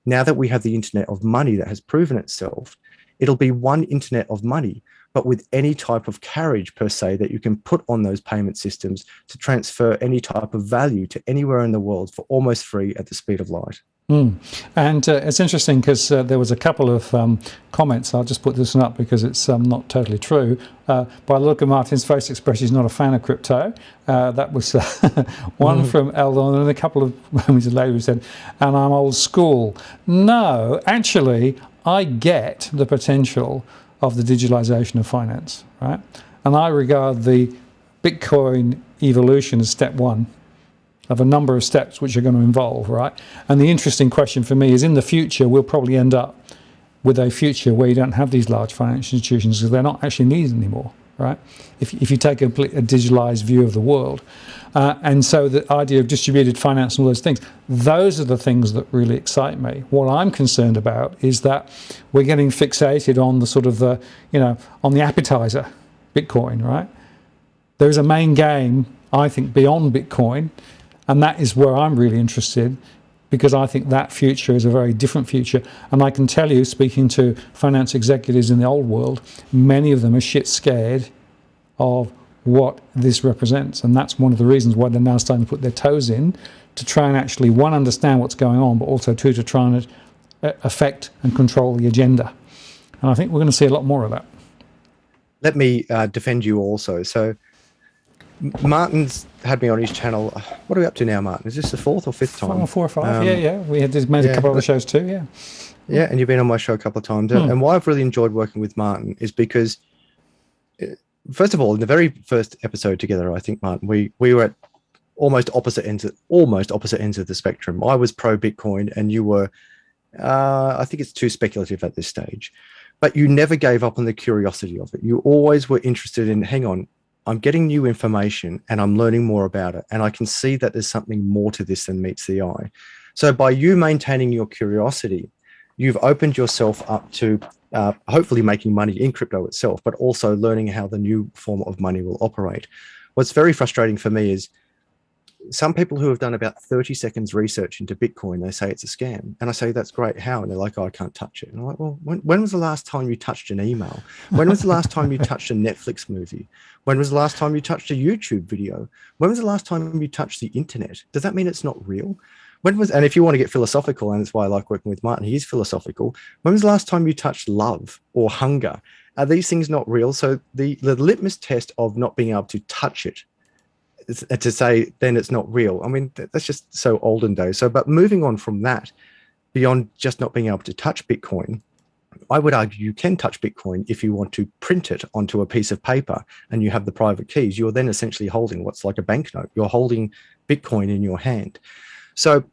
Now that we have the internet of money that has proven itself, it'll be one internet of money, but with any type of carriage per se that you can put on those payment systems to transfer any type of value to anywhere in the world for almost free at the speed of light. And it's interesting because there was a couple of comments. I'll just put this one up because it's not totally true. By the look of Martin's face expression, he's not a fan of crypto. That was one from Eldon, and a couple of moments later who said, and I'm old school. No, actually, I get the potential of the digitalization of finance, right? And I regard the Bitcoin evolution as step one of a number of steps which are going to involve, right? And the interesting question for me is, in the future, we'll probably end up with a future where you don't have these large financial institutions because they're not actually needed anymore, right? If you take a digitalized view of the world. And so the idea of distributed finance and all those things, those are the things that really excite me. What I'm concerned about is that we're getting fixated on the sort of the, on the appetizer, Bitcoin, right? There is a main game, I think, beyond Bitcoin. And that is where I'm really interested, because I think that future is a very different future. And I can tell you, speaking to finance executives in the old world, many of them are shit scared of what this represents. And that's one of the reasons why they're now starting to put their toes in, to try and actually, one, understand what's going on, but also, two, to try and affect and control the agenda. And I think we're going to see a lot more of that. Let me defend you also. So Martin's had me on his channel. What are we up to now, Martin? Is this the fourth or fifth time? 4 or 5, yeah. We had made a couple of other shows too, yeah. Yeah, and you've been on my show a couple of times. And why I've really enjoyed working with Martin is because, first of all, in the very first episode together, I think, Martin, we were at almost opposite ends of the spectrum. I was pro Bitcoin, and you were, I think it's too speculative at this stage. But you never gave up on the curiosity of it. You always were interested in, hang on, I'm getting new information and I'm learning more about it. And I can see that there's something more to this than meets the eye. So by you maintaining your curiosity, you've opened yourself up to hopefully making money in crypto itself, but also learning how the new form of money will operate. What's very frustrating for me is some people who have done about 30 seconds research into Bitcoin, they say it's a scam. And I say, that's great. How? And they're like, oh, I can't touch it. And I'm like, well, when was the last time you touched an email? When was the last time you touched a Netflix movie? When was the last time you touched a YouTube video? When was the last time you touched the internet? Does that mean it's not real? And if you want to get philosophical, and that's why I like working with Martin, he's philosophical. When was the last time you touched love or hunger? Are these things not real? So the litmus test of not being able to touch it, to say then it's not real. I mean, that's just so olden days. So, but moving on from that, beyond just not being able to touch Bitcoin, I would argue you can touch Bitcoin if you want to print it onto a piece of paper and you have the private keys. You're then essentially holding what's like a banknote. You're holding Bitcoin in your hand. So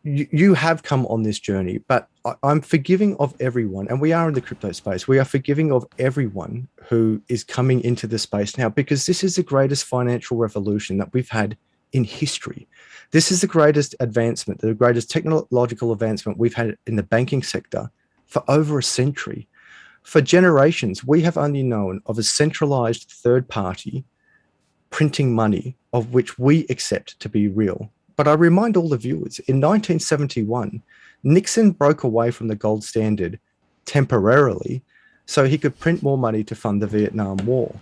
you have come on this journey, but I'm forgiving of everyone, and we are in the crypto space. We are forgiving of everyone who is coming into the space now, because this is the greatest financial revolution that we've had in history. This is the greatest advancement, the greatest technological advancement we've had in the banking sector for over a century. For generations, we have only known of a centralized third party printing money of which we accept to be real. But I remind all the viewers, in 1971, Nixon broke away from the gold standard temporarily so he could print more money to fund the Vietnam War.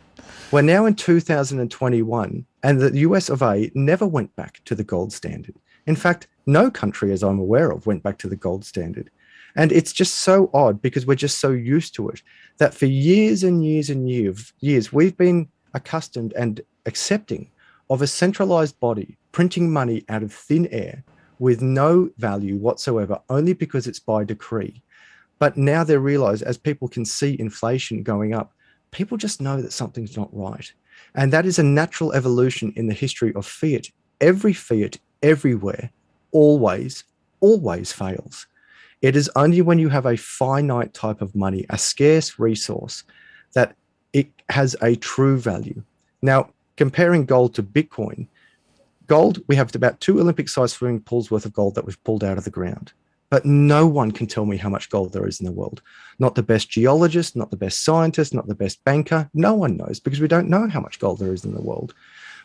We're now in 2021, and the US of A never went back to the gold standard. In fact, no country, as I'm aware of, went back to the gold standard. And it's just so odd, because we're just so used to it, that for years and years and years, we've been accustomed and accepting of a centralized body printing money out of thin air with no value whatsoever, only because it's by decree. But now they realize, as people can see inflation going up, people just know that something's not right. And that is a natural evolution in the history of fiat. Every fiat, everywhere, always fails. It is only when you have a finite type of money, a scarce resource, that it has a true value. Now, comparing gold to Bitcoin, gold, we have about 2 Olympic-sized swimming pools worth of gold that we've pulled out of the ground. but no one can tell me how much gold there is in the world. Not the best geologist, not the best scientist, not the best banker. No one knows because we don't know how much gold there is in the world.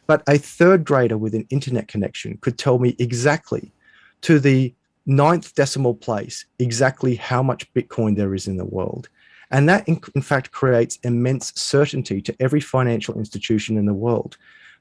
But a third grader with an internet connection could tell me exactly to the ninth decimal place exactly how much Bitcoin there is in the world. And that, in fact, creates immense certainty to every financial institution in the world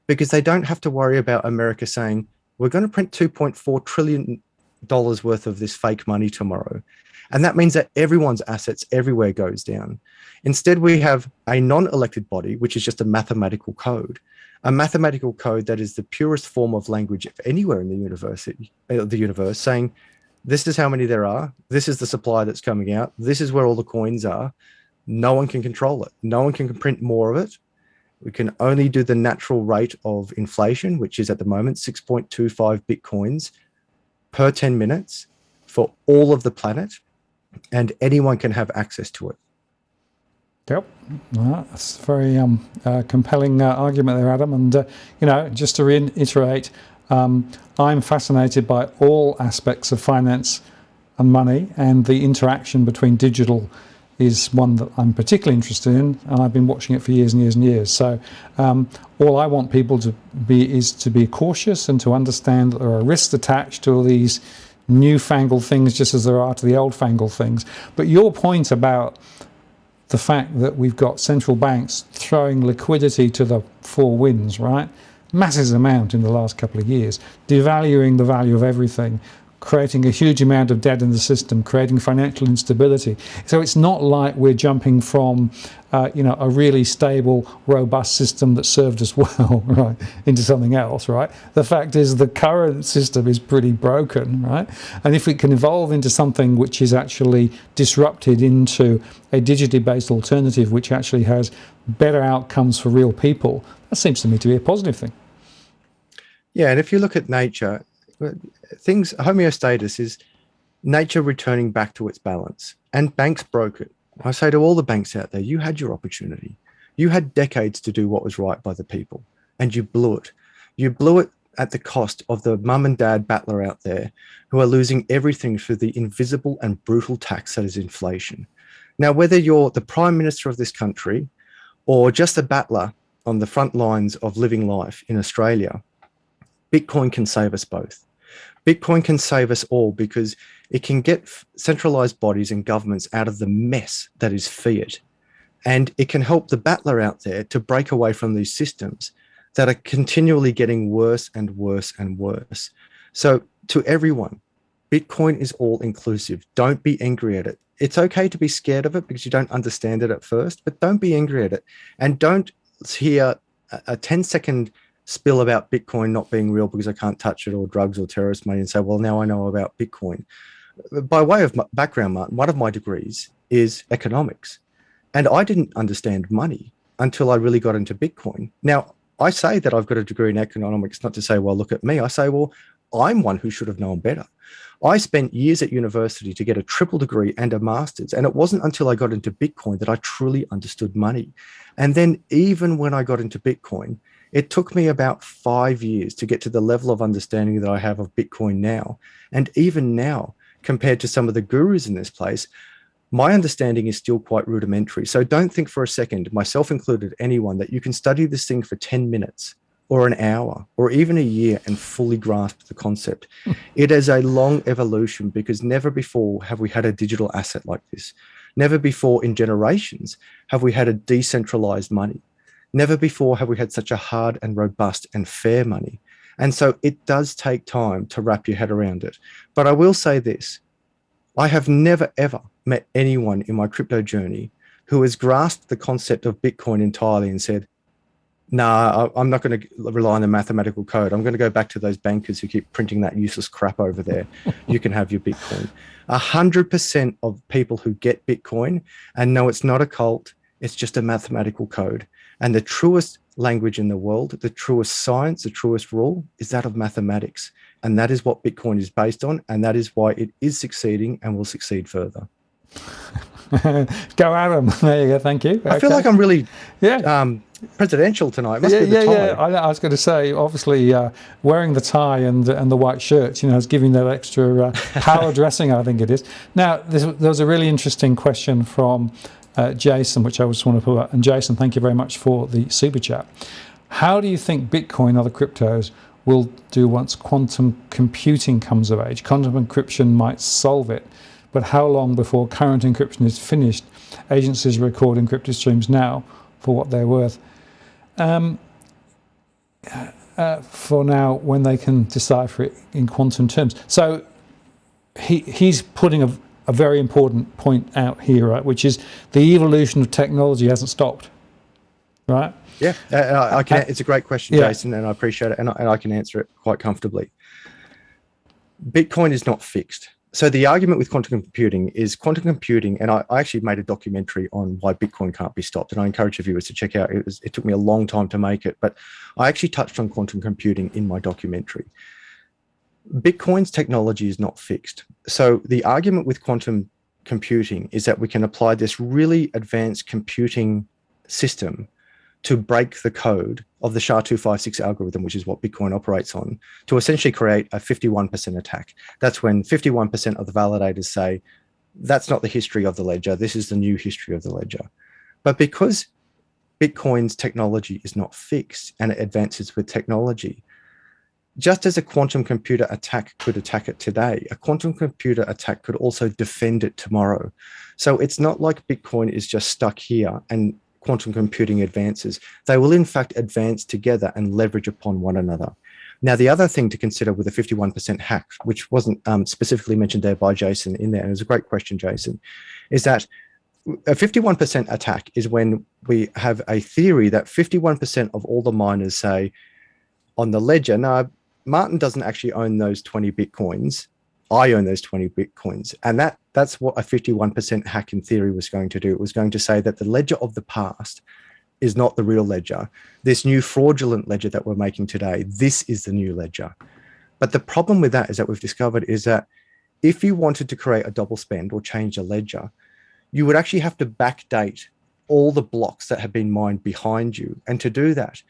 because they don't have to worry about America saying, we're going to print $2.4 trillion worth of this fake money tomorrow. And that means that everyone's assets everywhere goes down. Instead, we have a non-elected body, which is just a mathematical code that is the purest form of language anywhere in the universe, saying, this is how many there are. This is the supply that's coming out. This is where all the coins are. No one can control it. No one can print more of it. We can only do the natural rate of inflation, which is at the moment 6.25 Bitcoins per 10 minutes for all of the planet, and anyone can have access to it. Yep, that's a very compelling argument there, Adam. And, just to reiterate, I'm fascinated by all aspects of finance and money, and the interaction between digital is one that I'm particularly interested in, and I've been watching it for years and years and years. So all I want people to be is to be cautious and to understand that there are risks attached to all these newfangled things, just as there are to the old-fangled things. But your point about the fact that we've got central banks throwing liquidity to the four winds, right? Massive amount in the last couple of years, devaluing the value of everything, creating a huge amount of debt in the system, creating financial instability. So it's not like we're jumping from, a really stable, robust system that served us well, right, into something else, right? The fact is the current system is pretty broken, right? And if it can evolve into something which is actually disrupted into a digitally based alternative, which actually has better outcomes for real people, that seems to me to be a positive thing. Yeah, and if you look at nature, homeostasis is nature returning back to its balance, and banks broke it. I say to all the banks out there, you had your opportunity. You had decades to do what was right by the people, and you blew it. You blew it at the cost of the mum and dad battler out there who are losing everything through the invisible and brutal tax that is inflation. Now, whether you're the Prime Minister of this country or just a battler on the front lines of living life in Australia, Bitcoin can save us both. Bitcoin can save us all because it can get centralized bodies and governments out of the mess that is fiat. And it can help the battler out there to break away from these systems that are continually getting worse and worse and worse. So to everyone, Bitcoin is all inclusive. Don't be angry at it. It's okay to be scared of it because you don't understand it at first, but don't be angry at it. And don't hear a 10-second spill about Bitcoin not being real because I can't touch it, or drugs or terrorist money, and say, well, now I know about Bitcoin. By way of background, Martin, one of my degrees is economics, and I didn't understand money until I really got into Bitcoin. Now, I say that I've got a degree in economics, not to say, well, look at me. I say, well, I'm one who should have known better. I spent years at university to get a triple degree and a master's, and it wasn't until I got into Bitcoin that I truly understood money. And then even when I got into Bitcoin, it took me about 5 years to get to the level of understanding that I have of Bitcoin now. And even now, compared to some of the gurus in this place, my understanding is still quite rudimentary. So don't think for a second, myself included, anyone, that you can study this thing for 10 minutes or an hour or even a year and fully grasp the concept. It is a long evolution because never before have we had a digital asset like this. Never before in generations have we had a decentralized money. Never before have we had such a hard and robust and fair money. And so it does take time to wrap your head around it. But I will say this, I have never, ever met anyone in my crypto journey who has grasped the concept of Bitcoin entirely and said, nah, I'm not going to rely on the mathematical code. I'm going to go back to those bankers who keep printing that useless crap over there. You can have your Bitcoin. 100% of people who get Bitcoin and know it's not a cult, it's just a mathematical code. And the truest language in the world, the truest science, the truest rule is that of mathematics. And that is what Bitcoin is based on. And that is why it is succeeding and will succeed further. Go, Adam. There you go. Thank you. I feel like I'm really presidential tonight. It must be the tie. Yeah. I was going to say, obviously, wearing the tie and the white shirts, is giving that extra power dressing, I think it is. Now, there was a really interesting question from Jason, which I just want to put up. And Jason, thank you very much for the super chat. How do you think Bitcoin and other cryptos will do once quantum computing comes of age? Quantum encryption might solve it, but how long before current encryption is finished? Agencies record encrypted streams now for what they're worth. For now, when they can decipher it in quantum terms. So he's putting a very important point out here, right? Which is the evolution of technology hasn't stopped, right? Yeah, it's a great question, Jason, and I appreciate it, and I can answer it quite comfortably. Bitcoin is not fixed. So the argument with quantum computing, and I actually made a documentary on why Bitcoin can't be stopped, and I encourage your viewers to check out. It took me a long time to make it, but I actually touched on quantum computing in my documentary. Bitcoin's technology is not fixed. So the argument with quantum computing is that we can apply this really advanced computing system to break the code of the SHA-256 algorithm, which is what Bitcoin operates on, to essentially create a 51% attack. That's when 51% of the validators say, that's not the history of the ledger, this is the new history of the ledger. But because Bitcoin's technology is not fixed and it advances with technology, just as a quantum computer attack could attack it today, a quantum computer attack could also defend it tomorrow. So it's not like Bitcoin is just stuck here and quantum computing advances. They will in fact advance together and leverage upon one another. Now, the other thing to consider with a 51% hack, which wasn't specifically mentioned there by Jason in there, and it was a great question, Jason, is that a 51% attack is when we have a theory that 51% of all the miners say on the ledger, no, Martin doesn't actually own those 20 Bitcoins. I own those 20 Bitcoins. And that's what a 51% hack in theory was going to do. It was going to say that the ledger of the past is not the real ledger. This new fraudulent ledger that we're making today, this is the new ledger. But the problem with that is that we've discovered is that if you wanted to create a double spend or change a ledger, you would actually have to backdate all the blocks that have been mined behind you. And to do that,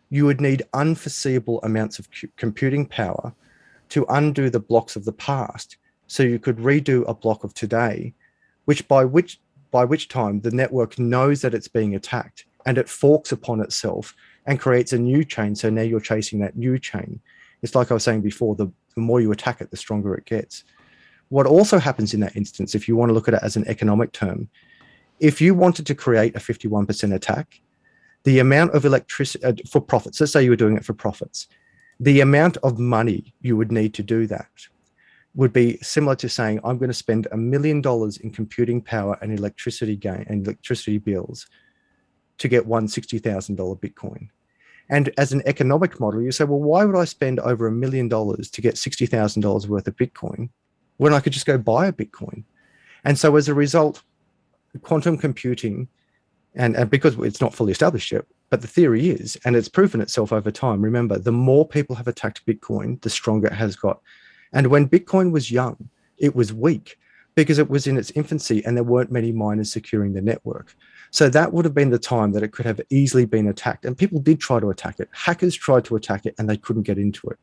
you would need unforeseeable amounts of computing power to undo the blocks of the past, so you could redo a block of today, by which time the network knows that it's being attacked and it forks upon itself and creates a new chain. So now you're chasing that new chain. It's like I was saying before, the more you attack it, the stronger it gets. What also happens in that instance, if you want to look at it as an economic term, if you wanted to create a 51% attack, the amount of electricity for profits, let's say you were doing it for profits, the amount of money you would need to do that would be similar to saying, I'm going to spend $1 million in computing power and electricity bills to get one $60,000 Bitcoin. And as an economic model, you say, well, why would I spend over $1 million to get $60,000 worth of Bitcoin when I could just go buy a Bitcoin? And so as a result, quantum computing, and because it's not fully established yet, but the theory is, and it's proven itself over time. Remember, the more people have attacked Bitcoin, the stronger it has got. And when Bitcoin was young, it was weak because it was in its infancy and there weren't many miners securing the network. So that would have been the time that it could have easily been attacked. And people did try to attack it. Hackers tried to attack it and they couldn't get into it.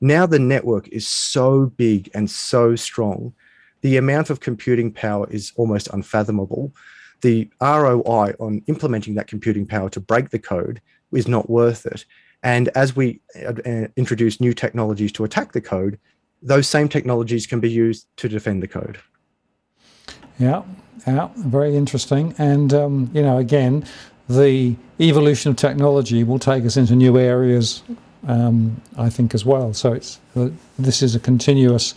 Now the network is so big and so strong, the amount of computing power is almost unfathomable. The ROI on implementing that computing power to break the code is not worth it. And as we introduce new technologies to attack the code, those same technologies can be used to defend the code. Yeah, very interesting. And, again, the evolution of technology will take us into new areas, I think, as well. So this is a continuous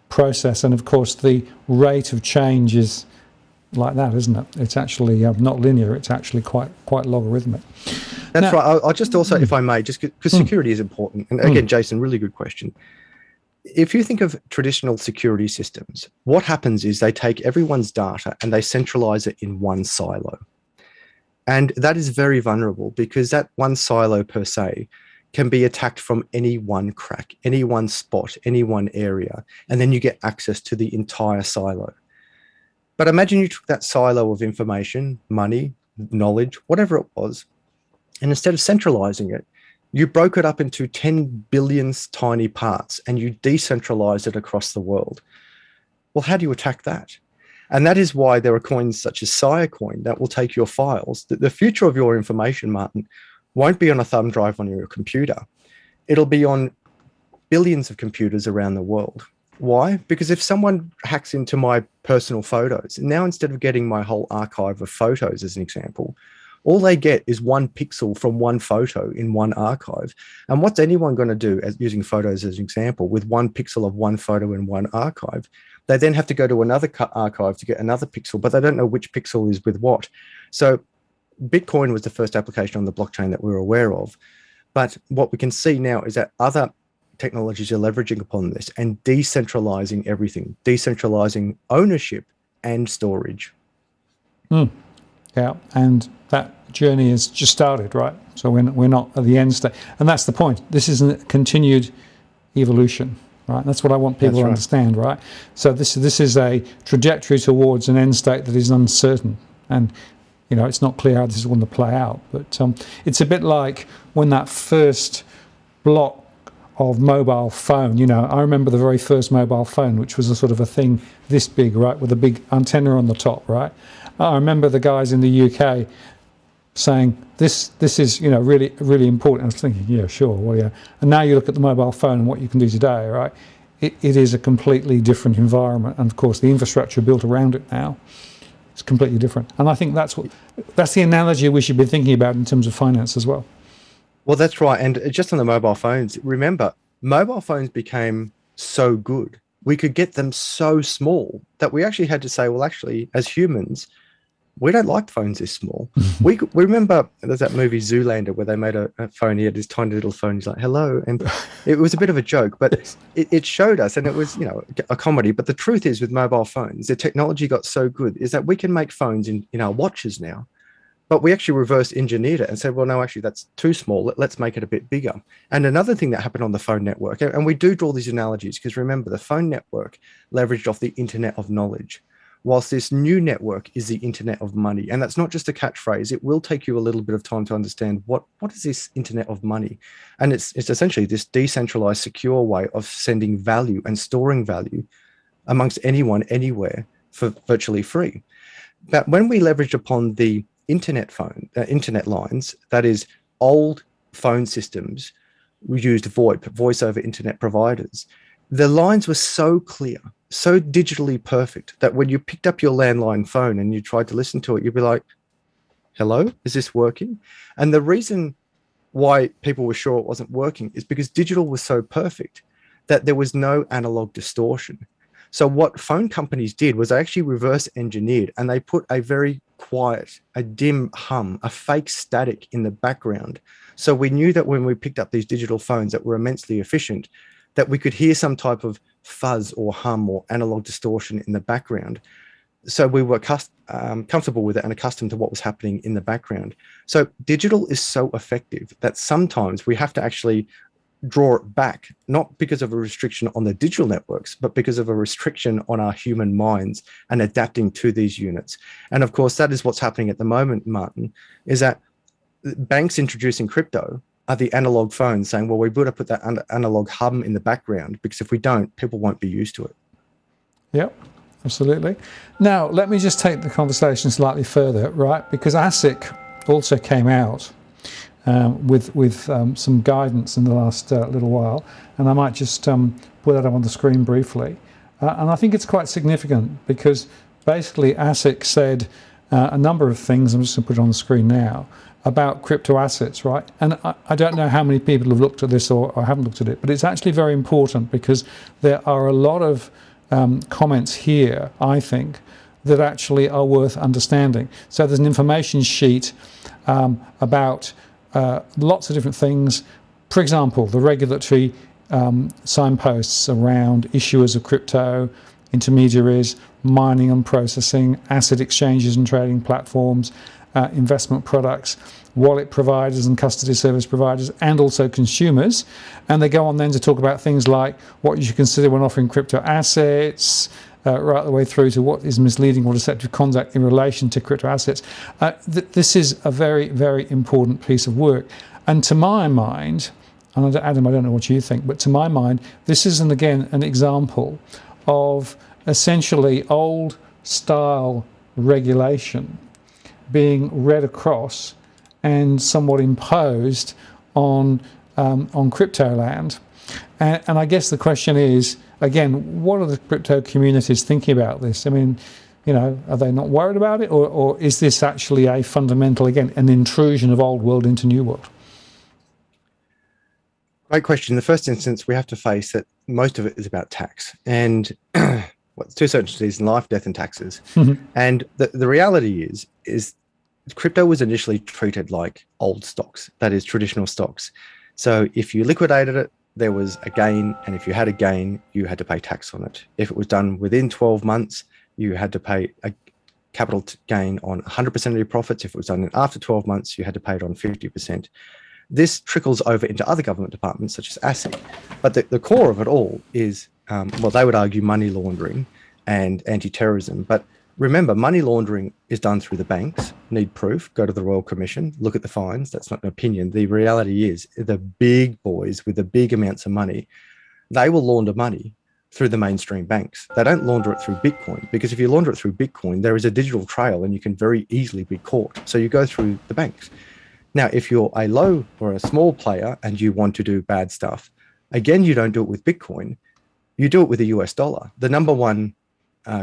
process. And, of course, the rate of change is like that, isn't it? It's actually not linear. It's actually quite logarithmic. That's right. I'll just also, if I may, just because security is important. And again, Jason, really good question. If you think of traditional security systems, what happens is they take everyone's data and they centralize it in one silo. And that is very vulnerable because that one silo per se can be attacked from any one crack, any one spot, any one area, and then you get access to the entire silo. But imagine you took that silo of information, money, knowledge, whatever it was, And instead of centralizing it, you broke it up into 10 billion tiny parts and you decentralized it across the world. Well, how do you attack that? And that is why there are coins such as Sirecoin that will take your files. The future of your information, Martin, won't be on a thumb drive on your computer. It'll be on billions of computers around the world. Why? Because if someone hacks into my personal photos, now instead of getting my whole archive of photos as an example, all they get is one pixel from one photo in one archive. And what's anyone going to do, as using photos as an example, with one pixel of one photo in one archive? They then have to go to another archive to get another pixel, but they don't know which pixel is with what. So Bitcoin was the first application on the blockchain that we were aware of. But what we can see now is that other technologies are leveraging upon this and decentralizing everything, decentralizing ownership and storage. Yeah, and that journey has just started, right? So we're not at the end state. And that's the point. This is a continued evolution, right? That's what I want people to understand, right? So this is a trajectory towards an end state that is uncertain. And, you know, it's not clear how this is going to play out. But it's a bit like when that first block of mobile phone, you know, I remember the very first mobile phone, which was a sort of a thing this big, right, with a big antenna on the top, right? I remember the guys in the UK saying, this is, you know, really, really important. I was thinking, yeah, sure, well, yeah. And now you look at the mobile phone and what you can do today, right? It is a completely different environment. And of course, the infrastructure built around it now is completely different. And I think that's the analogy we should be thinking about in terms of finance as well. Well, that's right. And just on the mobile phones, remember, mobile phones became so good. We could get them so small that we actually had to say, well, actually, as humans, we don't like phones this small. We remember there's that movie Zoolander where they made a phone. He had this tiny little phone. He's like, hello. And it was a bit of a joke, but it showed us, and it was, you know, a comedy. But the truth is with mobile phones, the technology got so good is that we can make phones in our watches now. But we actually reverse engineered it and said, well, no, actually, that's too small. Let's make it a bit bigger. And another thing that happened on the phone network, and we do draw these analogies because remember, the phone network leveraged off the internet of knowledge, whilst this new network is the internet of money. And that's not just a catchphrase. It will take you a little bit of time to understand what is this internet of money. And it's essentially this decentralized, secure way of sending value and storing value amongst anyone, anywhere for virtually free. But when we leveraged upon the internet lines, that is old phone systems, we used VoIP, voice over internet providers. The lines were so clear, so digitally perfect that when you picked up your landline phone and you tried to listen to it, you'd be like, hello, is this working? And the reason why people were sure it wasn't working is because digital was so perfect that there was no analog distortion. So what phone companies did was they actually reverse engineered and they put a very quiet, a dim hum, a fake static in the background. So we knew that when we picked up these digital phones that were immensely efficient, that we could hear some type of fuzz or hum or analog distortion in the background. So we were comfortable with it and accustomed to what was happening in the background. So digital is so effective that sometimes we have to actually draw it back, not because of a restriction on the digital networks, but because of a restriction on our human minds and adapting to these units. And of course, that is what's happening at the moment, Martin, is that banks introducing crypto are the analog phones saying, well, we better put that analog hum in the background because if we don't, people won't be used to it. Yep, absolutely. Now, let me just take the conversation slightly further, right? Because ASIC also came out with some guidance in the last little while, and I might just put that up on the screen briefly. And I think it's quite significant because basically ASIC said a number of things, I'm just going to put it on the screen now, about crypto assets, right? And I don't know how many people have looked at this or haven't looked at it, but it's actually very important because there are a lot of comments here, I think, that actually are worth understanding. So there's an information sheet about lots of different things. For example, the regulatory signposts around issuers of crypto, intermediaries, mining and processing, asset exchanges and trading platforms, investment products, wallet providers and custody service providers, and also consumers. And they go on then to talk about things like what you should consider when offering crypto assets, right the way through to what is misleading or deceptive conduct in relation to crypto assets. This is a very, very important piece of work. And to my mind, and Adam, I don't know what you think, but to my mind, this is, again, an example of essentially old style regulation being read across and somewhat imposed on crypto land. And I guess the question is, again, what are the crypto communities thinking about this? I mean, are they not worried about it? Or is this actually a fundamental, again, an intrusion of old world into new world? Great question. In the first instance, we have to face that most of it is about tax and two certainties in life, death and taxes. And the reality is crypto was initially treated like old stocks, that is traditional stocks. So if you liquidated it, there was a gain, and if you had a gain, you had to pay tax on it. If it was done within 12 months, you had to pay a capital gain on 100% of your profits. If it was done after 12 months, you had to pay it on 50%. This trickles over into other government departments, such as ASIC. But the core of it all is, they would argue money laundering and anti-terrorism. But remember, money laundering is done through the banks. Need proof, go to the Royal Commission, look at the fines. That's not an opinion. The reality is the big boys with the big amounts of money, they will launder money through the mainstream banks. They don't launder it through Bitcoin, because if you launder it through Bitcoin, there is a digital trail and you can very easily be caught. So you go through the banks. Now, if you're a low or a small player and you want to do bad stuff, again, you don't do it with Bitcoin. You do it with the US dollar. The number one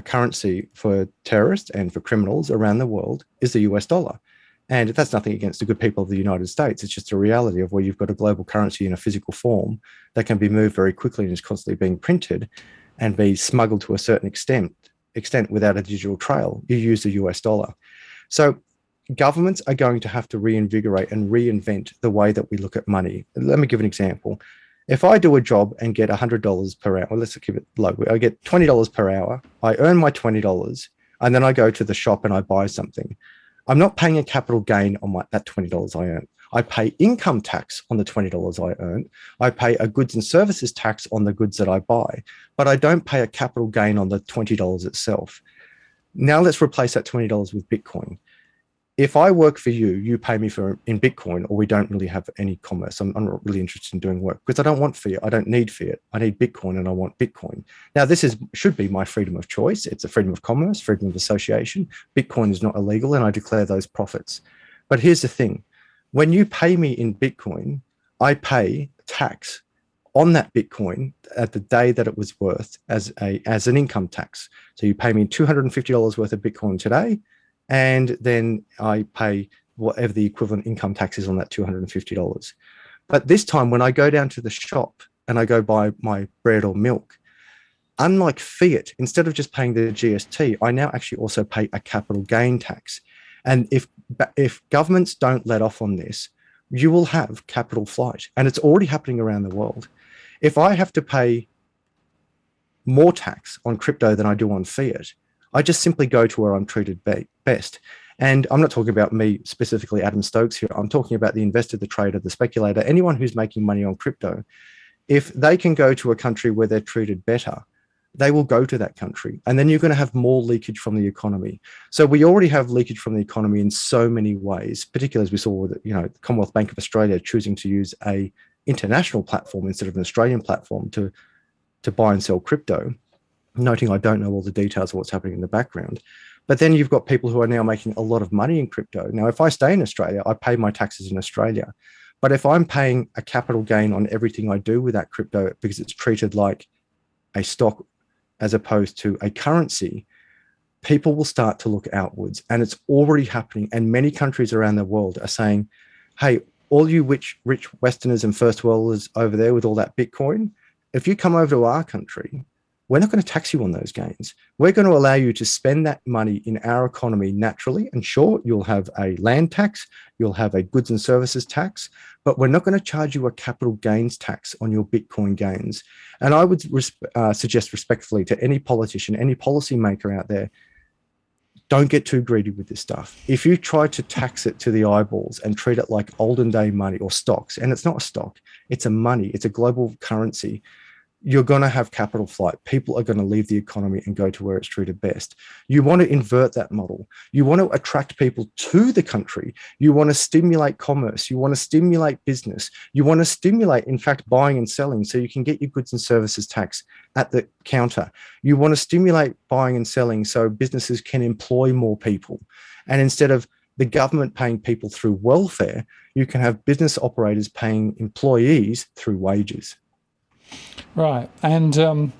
currency for terrorists and for criminals around the world is the US dollar. And that's nothing against the good people of the United States. It's just a reality of where you've got a global currency in a physical form that can be moved very quickly and is constantly being printed and be smuggled to a certain extent without a digital trail. You use the US dollar. So governments are going to have to reinvigorate and reinvent the way that we look at money. Let me give an example. If I do a job and get $100 per hour, let's keep it low. I get $20 per hour. I earn my $20, and then I go to the shop and I buy something. I'm not paying a capital gain on that $20 I earn. I pay income tax on the $20 I earn. I pay a goods and services tax on the goods that I buy, but I don't pay a capital gain on the $20 itself. Now let's replace that $20 with Bitcoin. If I work for you, you pay me in Bitcoin, or we don't really have any commerce. I'm not really interested in doing work because I don't want fiat. I don't need fiat. I need Bitcoin, and I want Bitcoin. Now, this should be my freedom of choice. It's a freedom of commerce, freedom of association. Bitcoin is not illegal, and I declare those profits. But here's the thing. When you pay me in Bitcoin, I pay tax on that Bitcoin at the day that it was worth as an income tax. So you pay me $250 worth of Bitcoin today, and then I pay whatever the equivalent income tax is on that $250. But this time, when I go down to the shop and I go buy my bread or milk, unlike fiat, instead of just paying the GST, I now actually also pay a capital gain tax. And if governments don't let off on this, you will have capital flight. And it's already happening around the world. If I have to pay more tax on crypto than I do on fiat, I just simply go to where I'm treated best. And I'm not talking about me specifically, Adam Stokes here. I'm talking about the investor, the trader, the speculator, anyone who's making money on crypto. If they can go to a country where they're treated better, they will go to that country. And then you're going to have more leakage from the economy. So we already have leakage from the economy in so many ways, particularly as we saw with the Commonwealth Bank of Australia choosing to use a international platform instead of an Australian platform to buy and sell crypto. Noting I don't know all the details of what's happening in the background. But then you've got people who are now making a lot of money in crypto. Now, if I stay in Australia, I pay my taxes in Australia. But if I'm paying a capital gain on everything I do with that crypto because it's treated like a stock as opposed to a currency, people will start to look outwards. And it's already happening. And many countries around the world are saying, hey, all you rich Westerners and first worlders over there with all that Bitcoin, if you come over to our country, we're not going to tax you on those gains. We're going to allow you to spend that money in our economy naturally. And sure, you'll have a land tax, you'll have a goods and services tax, but we're not going to charge you a capital gains tax on your Bitcoin gains. And I would suggest respectfully to any politician, any policymaker out there, don't get too greedy with this stuff. If you try to tax it to the eyeballs and treat it like olden day money or stocks, and it's not a stock, it's a money, it's a global currency, you're going to have capital flight. People are going to leave the economy and go to where it's treated best. You want to invert that model. You want to attract people to the country. You want to stimulate commerce. You want to stimulate business. You want to stimulate, in fact, buying and selling so you can get your goods and services tax at the counter. You want to stimulate buying and selling so businesses can employ more people. And instead of the government paying people through welfare, you can have business operators paying employees through wages. Right. And, going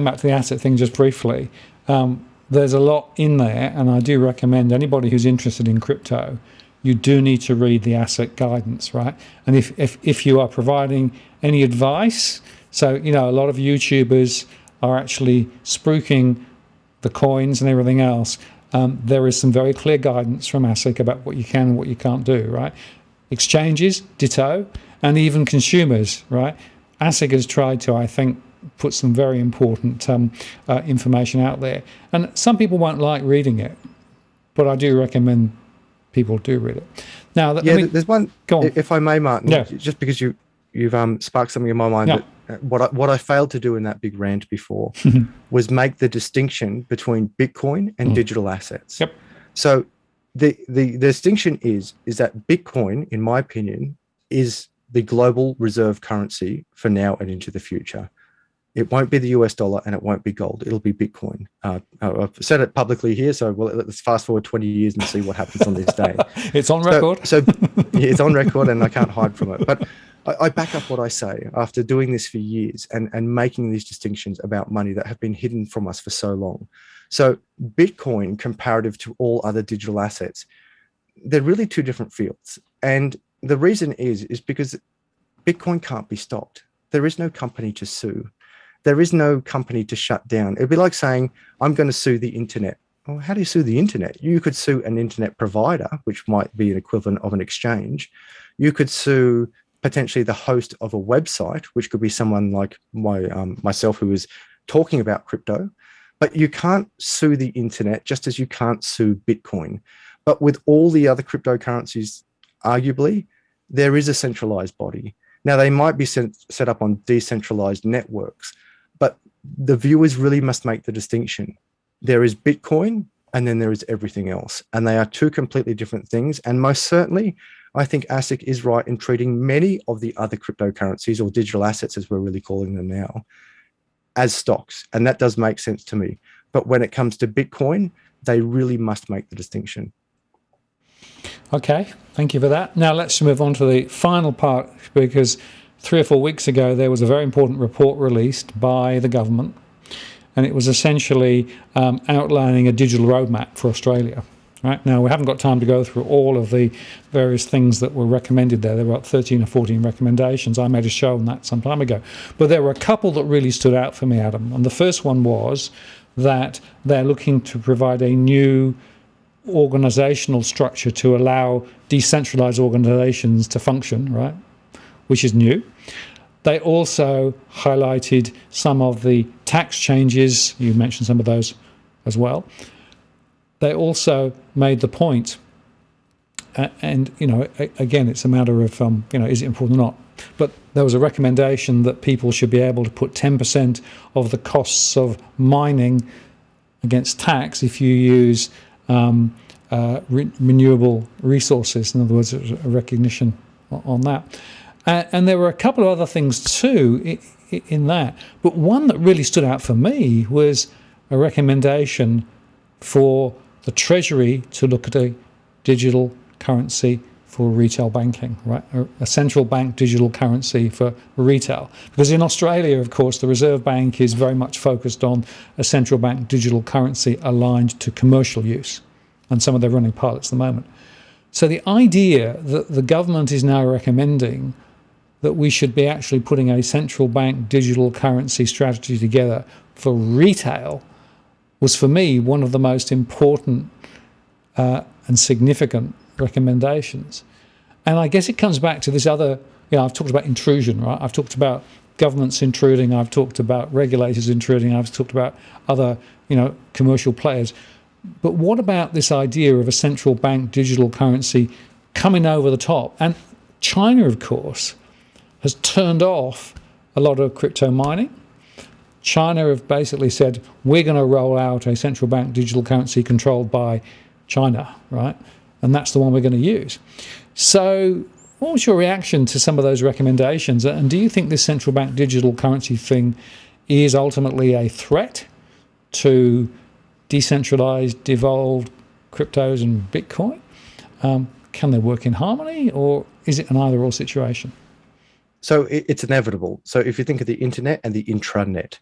back to the asset thing just briefly, there's a lot in there, and I do recommend anybody who's interested in crypto, you do need to read the asset guidance, right? And if you are providing any advice, so, a lot of YouTubers are actually spruiking the coins and everything else. There is some very clear guidance from ASIC about what you can and what you can't do, right? Exchanges, ditto, and even consumers, right? ASIC has tried to, I think, put some very important information out there. And some people won't like reading it, but I do recommend people do read it. Now, there's one, go on. If I may, Martin, yeah. Just because you've sparked something in my mind, yeah. that what I failed to do in that big rant before was make the distinction between Bitcoin and digital assets. Yep. So the distinction is that Bitcoin, in my opinion, is the global reserve currency for now and into the future. It won't be the US dollar and it won't be gold. It'll be Bitcoin. I've said it publicly here, so let's fast forward 20 years and see what happens on this day. It's on record. So yeah, it's on record and I can't hide from it. But I back up what I say after doing this for years and making these distinctions about money that have been hidden from us for so long. So Bitcoin, comparative to all other digital assets, they're really two different fields. And the reason is because Bitcoin can't be stopped. There is no company to sue. There is no company to shut down. It'd be like saying, I'm going to sue the internet. Well, how do you sue the internet? You could sue an internet provider, which might be an equivalent of an exchange. You could sue potentially the host of a website, which could be someone like myself who is talking about crypto. But you can't sue the internet just as you can't sue Bitcoin. But with all the other cryptocurrencies, arguably, there is a centralized body. Now, they might be set up on decentralized networks, but the viewers really must make the distinction. There is Bitcoin, and then there is everything else. And they are two completely different things. And most certainly, I think ASIC is right in treating many of the other cryptocurrencies or digital assets, as we're really calling them now, as stocks. And that does make sense to me. But when it comes to Bitcoin, they really must make the distinction. Okay, thank you for that. Now let's move on to the final part, because 3 or 4 weeks ago there was a very important report released by the government, and it was essentially outlining a digital roadmap for Australia. Right now, we haven't got time to go through all of the various things that were recommended there. There were about 13 or 14 recommendations. I made a show on that some time ago. But there were a couple that really stood out for me, Adam. And the first one was that they're looking to provide a new organizational structure to allow decentralized organizations to function, right? Which is new. They also highlighted some of the tax changes. You mentioned some of those as well. They also made the point, and again, it's a matter of is it important or not? But there was a recommendation that people should be able to put 10% of the costs of mining against tax if you use renewable resources. In other words, a recognition on that. And there were a couple of other things too in that. But one that really stood out for me was a recommendation for the Treasury to look at a digital currency for retail banking, right? A central bank digital currency for retail. Because in Australia, of course, the Reserve Bank is very much focused on a central bank digital currency aligned to commercial use. And some of their running pilots at the moment. So the idea that the government is now recommending that we should be actually putting a central bank digital currency strategy together for retail was, for me, one of the most important and significant recommendations. And I guess it comes back to this other, I've talked about intrusion, right? I've talked about governments intruding, I've talked about regulators intruding, I've talked about other, commercial players. But what about this idea of a central bank digital currency coming over the top? And China, of course, has turned off a lot of crypto mining. China have basically said, we're going to roll out a central bank digital currency controlled by China, right? And that's the one we're going to use. So what was your reaction to some of those recommendations? And do you think this central bank digital currency thing is ultimately a threat to decentralized, devolved cryptos and Bitcoin? Can they work in harmony, or is it an either-or situation? So it's inevitable. So if you think of the internet and the intranet,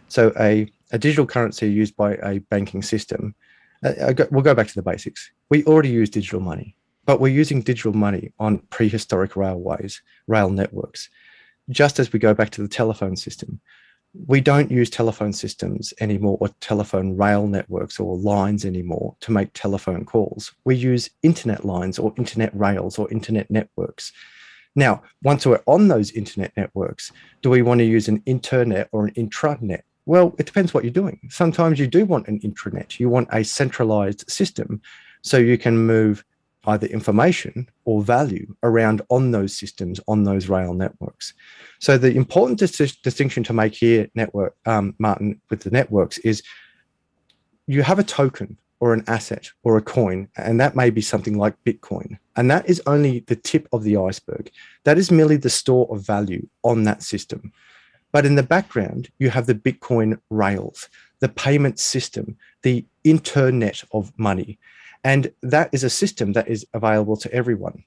so a digital currency used by a banking system, we'll go back to the basics. We already use digital money, but we're using digital money on prehistoric railways, rail networks. Just as we go back to the telephone system, we don't use telephone systems anymore, or telephone rail networks or lines anymore to make telephone calls. We use internet lines or internet rails or internet networks. Now, once we're on those internet networks, do we want to use an internet or an intranet? Well, it depends what you're doing. Sometimes you do want an intranet. You want a centralized system so you can move either information or value around on those systems, on those rail networks. So the important distinction to make here, Martin, with the networks is you have a token or an asset or a coin, and that may be something like Bitcoin. And that is only the tip of the iceberg. That is merely the store of value on that system. But in the background, you have the Bitcoin rails, the payment system, the internet of money. And that is a system that is available to everyone.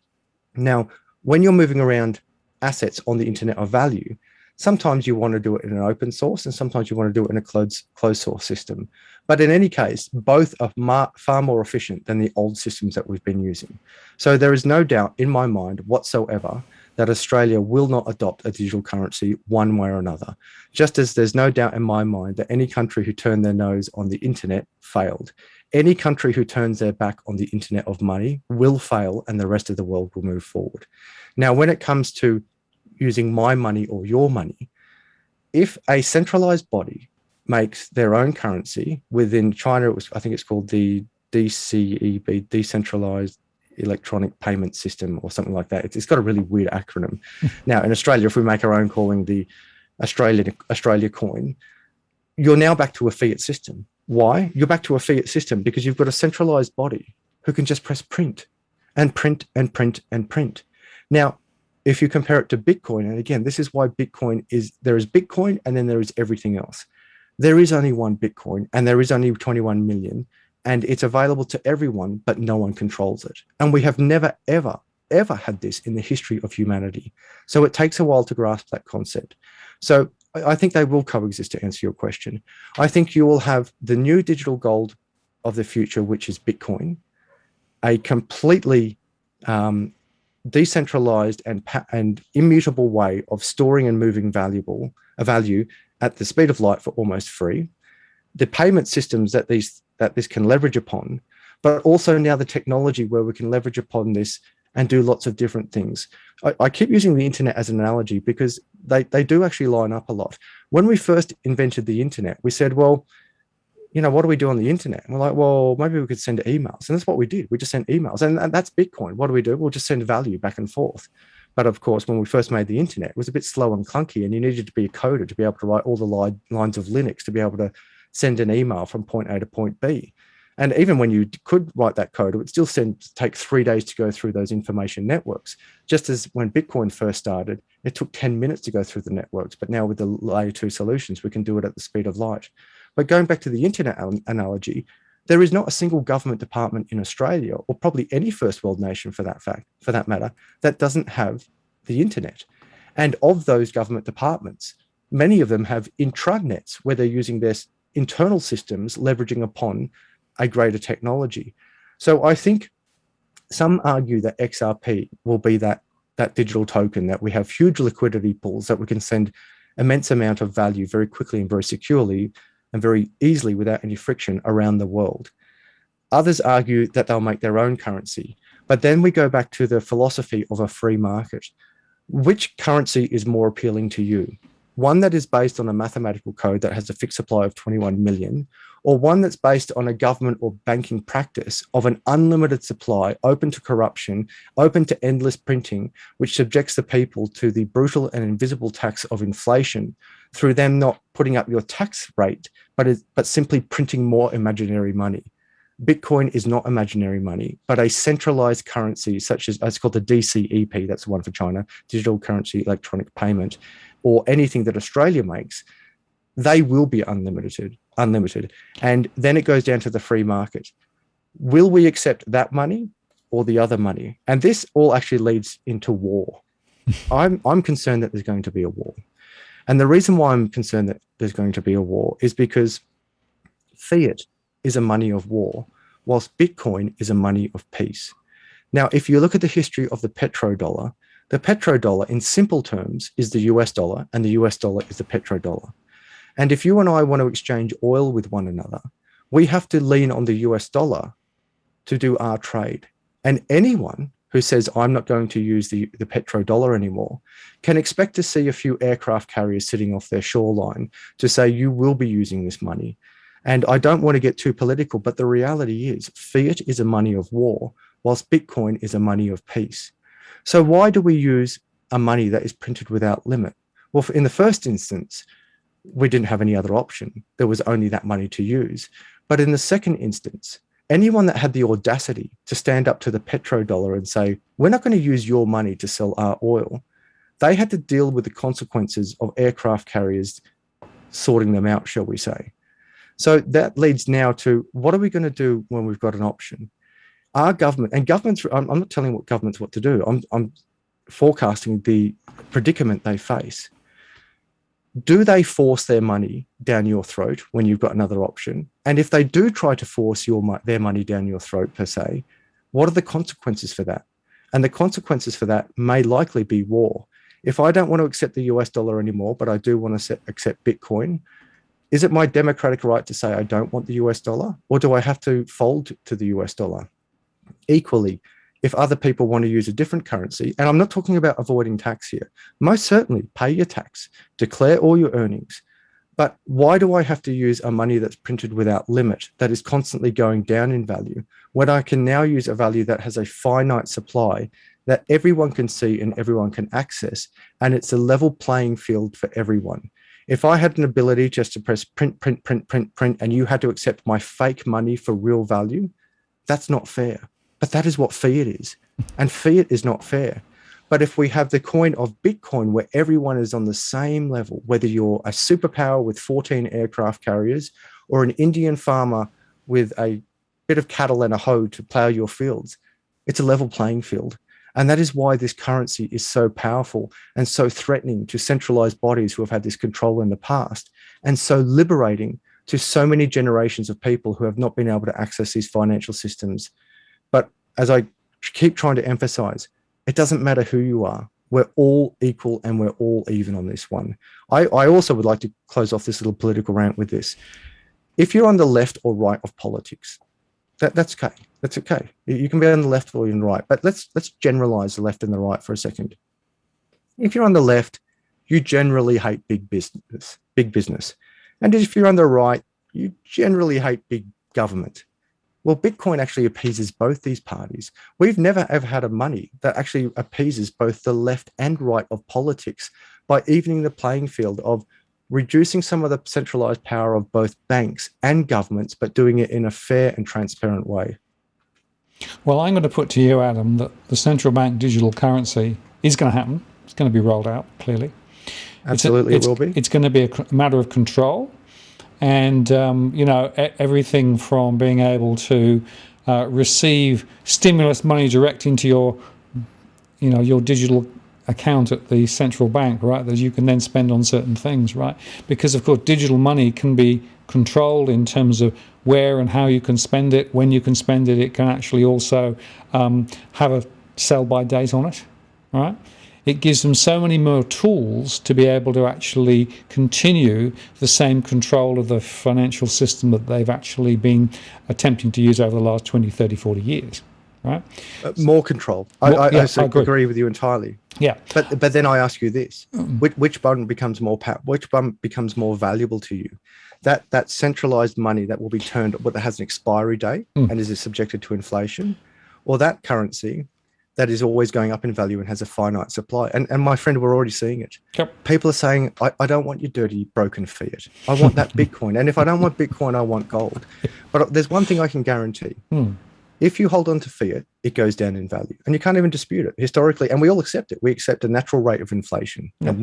Now, when you're moving around assets on the internet of value, sometimes you want to do it in an open source and sometimes you want to do it in a closed source system. But in any case, both are far more efficient than the old systems that we've been using. So there is no doubt in my mind whatsoever that Australia will not adopt a digital currency one way or another, just as there's no doubt in my mind that any country who turned their nose on the internet failed. Any country who turns their back on the internet of money will fail, and the rest of the world will move forward. Now, when it comes to using my money or your money, if a centralized body makes their own currency within China, I think it's called the DCEB, Decentralized Electronic Payment System, or something like that. It's got a really weird acronym. Now, in Australia, if we make our own, calling the Australia coin, you're now back to a fiat system. Why? You're back to a fiat system because you've got a centralized body who can just press print and print and print and print. Now, if you compare it to Bitcoin, and again, this is why there is Bitcoin and then there is everything else. There is only one Bitcoin and there is only 21 million, and it's available to everyone, but no one controls it. And we have never, ever, ever had this in the history of humanity. So it takes a while to grasp that concept. So I think they will coexist, to answer your question. I think you will have the new digital gold of the future, which is Bitcoin, a completely decentralized and immutable way of storing and moving value at the speed of light for almost free. The payment systems that this can leverage upon, but also now the technology where we can leverage upon this and do lots of different things. I keep using the internet as an analogy because they do actually line up a lot. When we first invented the internet, we said, well, what do we do on the internet? And we're like, well, maybe we could send emails. And that's what we did. We just sent emails. And that's Bitcoin. What do? We'll just send value back and forth. But of course, when we first made the internet, it was a bit slow and clunky, and you needed to be a coder to be able to write all the lines of Linux to be able to send an email from point A to point B. And even when you could write that code, it would still take 3 days to go through those information networks. Just as when Bitcoin first started, it took 10 minutes to go through the networks. But now with the layer 2 solutions, we can do it at the speed of light. But going back to the internet analogy, there is not a single government department in Australia, or probably any first world nation for that matter, that doesn't have the internet. And of those government departments, many of them have intranets where they're using their internal systems, leveraging upon a greater technology. So I think some argue that XRP will be that digital token, that we have huge liquidity pools, that we can send immense amount of value very quickly and very securely and very easily without any friction around the world. Others argue that they'll make their own currency. But then we go back to the philosophy of a free market. Which currency is more appealing to you? One that is based on a mathematical code that has a fixed supply of 21 million, or one that's based on a government or banking practice of an unlimited supply, open to corruption, open to endless printing, which subjects the people to the brutal and invisible tax of inflation through them not putting up your tax rate, but simply printing more imaginary money. Bitcoin is not imaginary money, but a centralized currency such as it's called the DCEP, that's the one for China, digital currency electronic payment, or anything that Australia makes, they will be unlimited. And then it goes down to the free market. Will we accept that money or the other money? And this all actually leads into war. I'm concerned that there's going to be a war. And the reason why I'm concerned that there's going to be a war is because fiat is a money of war, whilst Bitcoin is a money of peace. Now, if you look at the history of the petrodollar in simple terms is the US dollar, and the US dollar is the petrodollar. And if you and I want to exchange oil with one another, we have to lean on the US dollar to do our trade. And anyone who says, I'm not going to use the petrodollar anymore, can expect to see a few aircraft carriers sitting off their shoreline to say, you will be using this money. And I don't want to get too political, but the reality is fiat is a money of war, whilst Bitcoin is a money of peace. So why do we use a money that is printed without limit? Well, in the first instance, we didn't have any other option. There was only that money to use. But in the second instance, anyone that had the audacity to stand up to the petrodollar and say, we're not going to use your money to sell our oil, they had to deal with the consequences of aircraft carriers sorting them out, shall we say. So that leads now to, what are we going to do when we've got an option? Our government, and governments, I'm not telling what governments what to do. I'm forecasting the predicament they face. Do they force their money down your throat when you've got another option? And if they do try to force their money down your throat per se, what are the consequences for that? And the consequences for that may likely be war. If I don't want to accept the US dollar anymore, but I do want to accept Bitcoin, is it my democratic right to say I don't want the US dollar, or do I have to fold to the US dollar? Equally, if other people want to use a different currency, and I'm not talking about avoiding tax here, most certainly pay your tax, declare all your earnings. But why do I have to use a money that's printed without limit, that is constantly going down in value, when I can now use a value that has a finite supply that everyone can see and everyone can access, and it's a level playing field for everyone? If I had an ability just to press print, and you had to accept my fake money for real value, that's not fair. But that is what fiat is. And fiat is not fair. But if we have the coin of Bitcoin where everyone is on the same level, whether you're a superpower with 14 aircraft carriers or an Indian farmer with a bit of cattle and a hoe to plow your fields, it's a level playing field. And that is why this currency is so powerful and so threatening to centralized bodies who have had this control in the past, and so liberating to so many generations of people who have not been able to access these financial systems. But as I keep trying to emphasize, it doesn't matter who you are. We're all equal and we're all even on this one. I also would like to close off this little political rant with this. If you're on the left or right of politics, that's okay. That's okay. You can be on the left or on the right, but let's generalize the left and the right for a second. If you're on the left, you generally hate big business. And if you're on the right, you generally hate big government. Well, Bitcoin actually appeases both these parties. We've never ever had a money that actually appeases both the left and right of politics by evening the playing field of reducing some of the centralized power of both banks and governments, but doing it in a fair and transparent way. Well, I'm going to put to you, Adam, that the central bank digital currency is going to happen. It's going to be rolled out, clearly. Absolutely, it will be. It's going to be a matter of control. And, everything from being able to receive stimulus money direct into your digital account at the central bank, right, that you can then spend on certain things, right? Because, of course, digital money can be controlled in terms of where and how you can spend it, when you can spend it. It can actually also have a sell-by date on it, right? it gives them so many more tools to be able to actually continue the same control of the financial system that they've actually been attempting to use over the last 20, 30, 40 years. Right? More control. I agree with you entirely. Yeah. But then I ask you this: which one becomes more valuable to you? That centralized money that will be turned, that has an expiry date and is subjected to inflation, or that currency that is always going up in value and has a finite supply? And my friend, we're already seeing it. Yep. People are saying, I don't want your dirty, broken fiat. I want that Bitcoin. And if I don't want Bitcoin, I want gold. But there's one thing I can guarantee. If you hold on to fiat, it goes down in value, and you can't even dispute it historically. And we all accept it. We accept a natural rate of inflation, Now,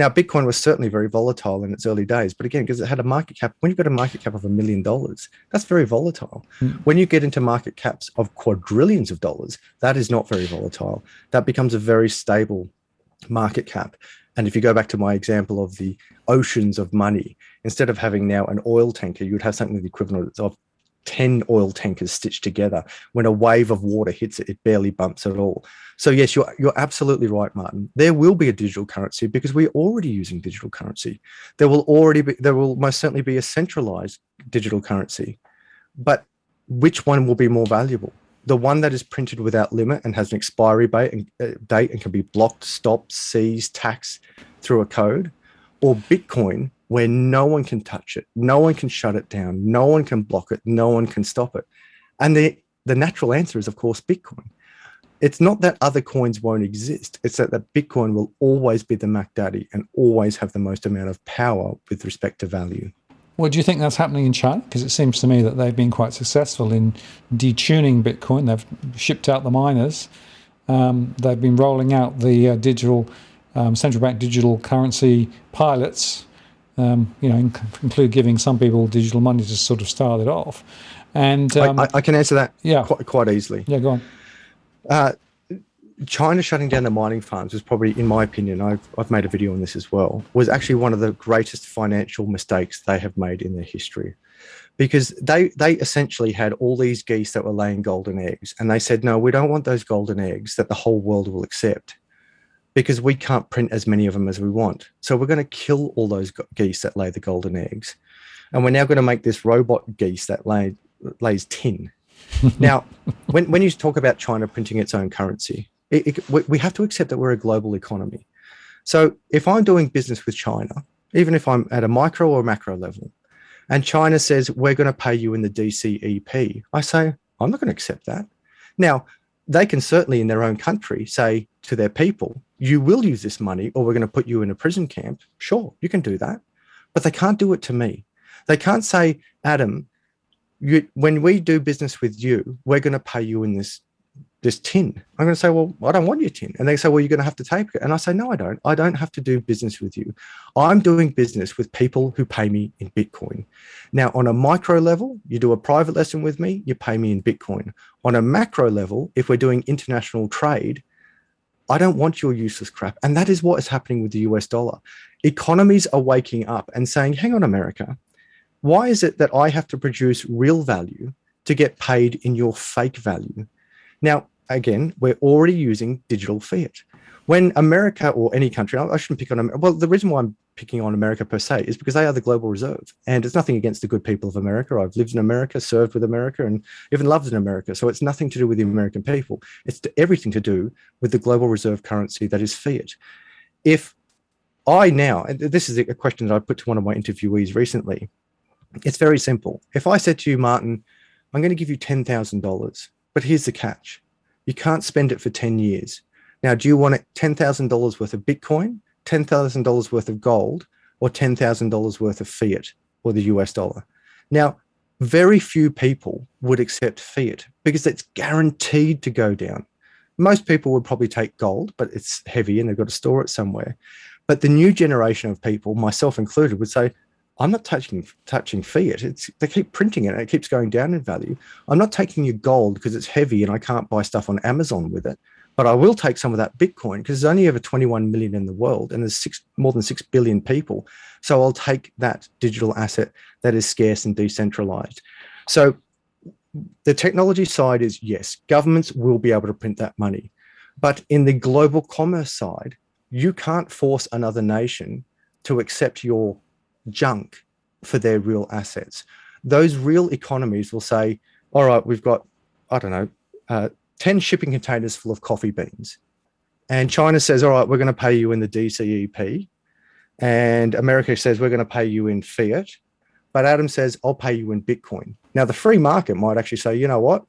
Bitcoin was certainly very volatile in its early days, but again, because it had a market cap, when you've got a market cap of $1 million, that's very volatile. When you get into market caps of quadrillions of dollars, that is not very volatile. That becomes a very stable market cap. And if you go back to my example of the oceans of money, instead of having now an oil tanker, you would have something the equivalent of 10 oil tankers stitched together. When a wave of water hits it, it barely bumps at all. So yes, you're absolutely right, Martin. There will be a digital currency because we're already using digital currency. There will most certainly be a centralized digital currency. But which one will be more valuable? The one that is printed without limit and has an expiry date and can be blocked, stopped, seized, taxed through a code, or Bitcoin, where no one can touch it, no one can shut it down, no one can block it, no one can stop it. And the natural answer is, of course, Bitcoin. It's not that other coins won't exist. It's that Bitcoin will always be the Mac Daddy and always have the most amount of power with respect to value. Well, do you think that's happening in China? Because it seems to me that they've been quite successful in detuning Bitcoin. They've shipped out the miners. They've been rolling out the digital central bank digital currency pilots. Include giving some people digital money to sort of start it off. And I can answer that quite easily. Yeah, go on. China shutting down the mining farms was probably, in my opinion, I've made a video on this as well, was actually one of the greatest financial mistakes they have made in their history. Because they essentially had all these geese that were laying golden eggs, and they said, no, we don't want those golden eggs that the whole world will accept, because we can't print as many of them as we want. So we're going to kill all those geese that lay the golden eggs. And we're now going to make this robot geese that lays tin. Now, when you talk about China printing its own currency, we have to accept that we're a global economy. So if I'm doing business with China, even if I'm at a micro or macro level, and China says, we're going to pay you in the DCEP, I say, I'm not going to accept that. Now, they can certainly in their own country say to their people, you will use this money or we're going to put you in a prison camp. Sure, you can do that. But they can't do it to me. They can't say, Adam, when we do business with you, we're going to pay you in this tin. I'm going to say, well, I don't want your tin. And they say, well, you're going to have to take it. And I say, no, I don't. I don't have to do business with you. I'm doing business with people who pay me in Bitcoin. Now, on a micro level, you do a private lesson with me, you pay me in Bitcoin. On a macro level, if we're doing international trade, I don't want your useless crap. And that is what is happening with the US dollar. Economies are waking up and saying, hang on, America, why is it that I have to produce real value to get paid in your fake value? Now, again, we're already using digital fiat. When America or any country, I shouldn't pick on America. Well, the reason why I'm picking on America per se is because they are the global reserve. And it's nothing against the good people of America. I've lived in America, served with America, and even loved in America. So it's nothing to do with the American people. It's everything to do with the global reserve currency that is fiat. If I now, and this is a question that I put to one of my interviewees recently, it's very simple. If I said to you, Martin, I'm going to give you $10,000, but here's the catch. You can't spend it for 10 years. Now, do you want $10,000 worth of Bitcoin, $10,000 worth of gold, or $10,000 worth of fiat or the US dollar? Now, very few people would accept fiat because it's guaranteed to go down. Most people would probably take gold, but it's heavy and they've got to store it somewhere. But the new generation of people, myself included, would say, I'm not touching fiat. They keep printing it and it keeps going down in value. I'm not taking your gold because it's heavy and I can't buy stuff on Amazon with it. But I will take some of that Bitcoin because there's only over 21 million in the world and there's more than 6 billion people. So I'll take that digital asset that is scarce and decentralized. So the technology side is, yes, governments will be able to print that money. But in the global commerce side, you can't force another nation to accept your junk for their real assets. Those real economies will say, all right, we've got, I don't know, 10 shipping containers full of coffee beans. And China says, all right, we're going to pay you in the DCEP. And America says, we're going to pay you in fiat. But Adam says, I'll pay you in Bitcoin. Now, the free market might actually say, you know what?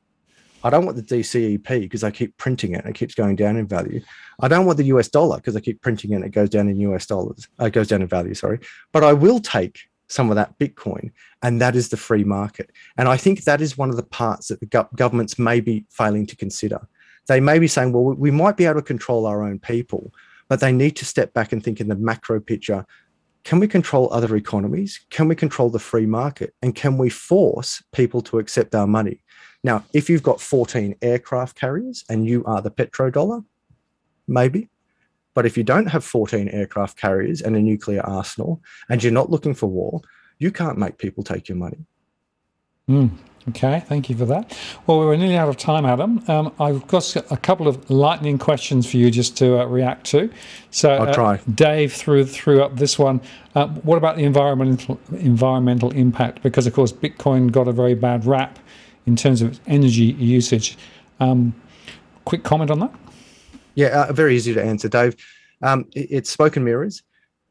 I don't want the DCEP because I keep printing it and it keeps going down in value. I don't want the US dollar because I keep printing it and it goes down in US dollars. It goes down in value, sorry. But I will take some of that Bitcoin, and that is the free market. And I think that is one of the parts that the governments may be failing to consider. They may be saying, well, we might be able to control our own people, but they need to step back and think in the macro picture. Can we control other economies? Can we control the free market? And can we force people to accept our money? Now, if you've got 14 aircraft carriers and you are the petrodollar, maybe. But if you don't have 14 aircraft carriers and a nuclear arsenal and you're not looking for war, you can't make people take your money. Okay, thank you for that. Well, we're nearly out of time, Adam. I've got a couple of lightning questions for you just to react to. So, I'll try. Dave threw up this one. What about the environmental impact? Because, of course, Bitcoin got a very bad rap in terms of energy usage. Quick comment on that? Yeah, very easy to answer, Dave. It's smoke and mirrors.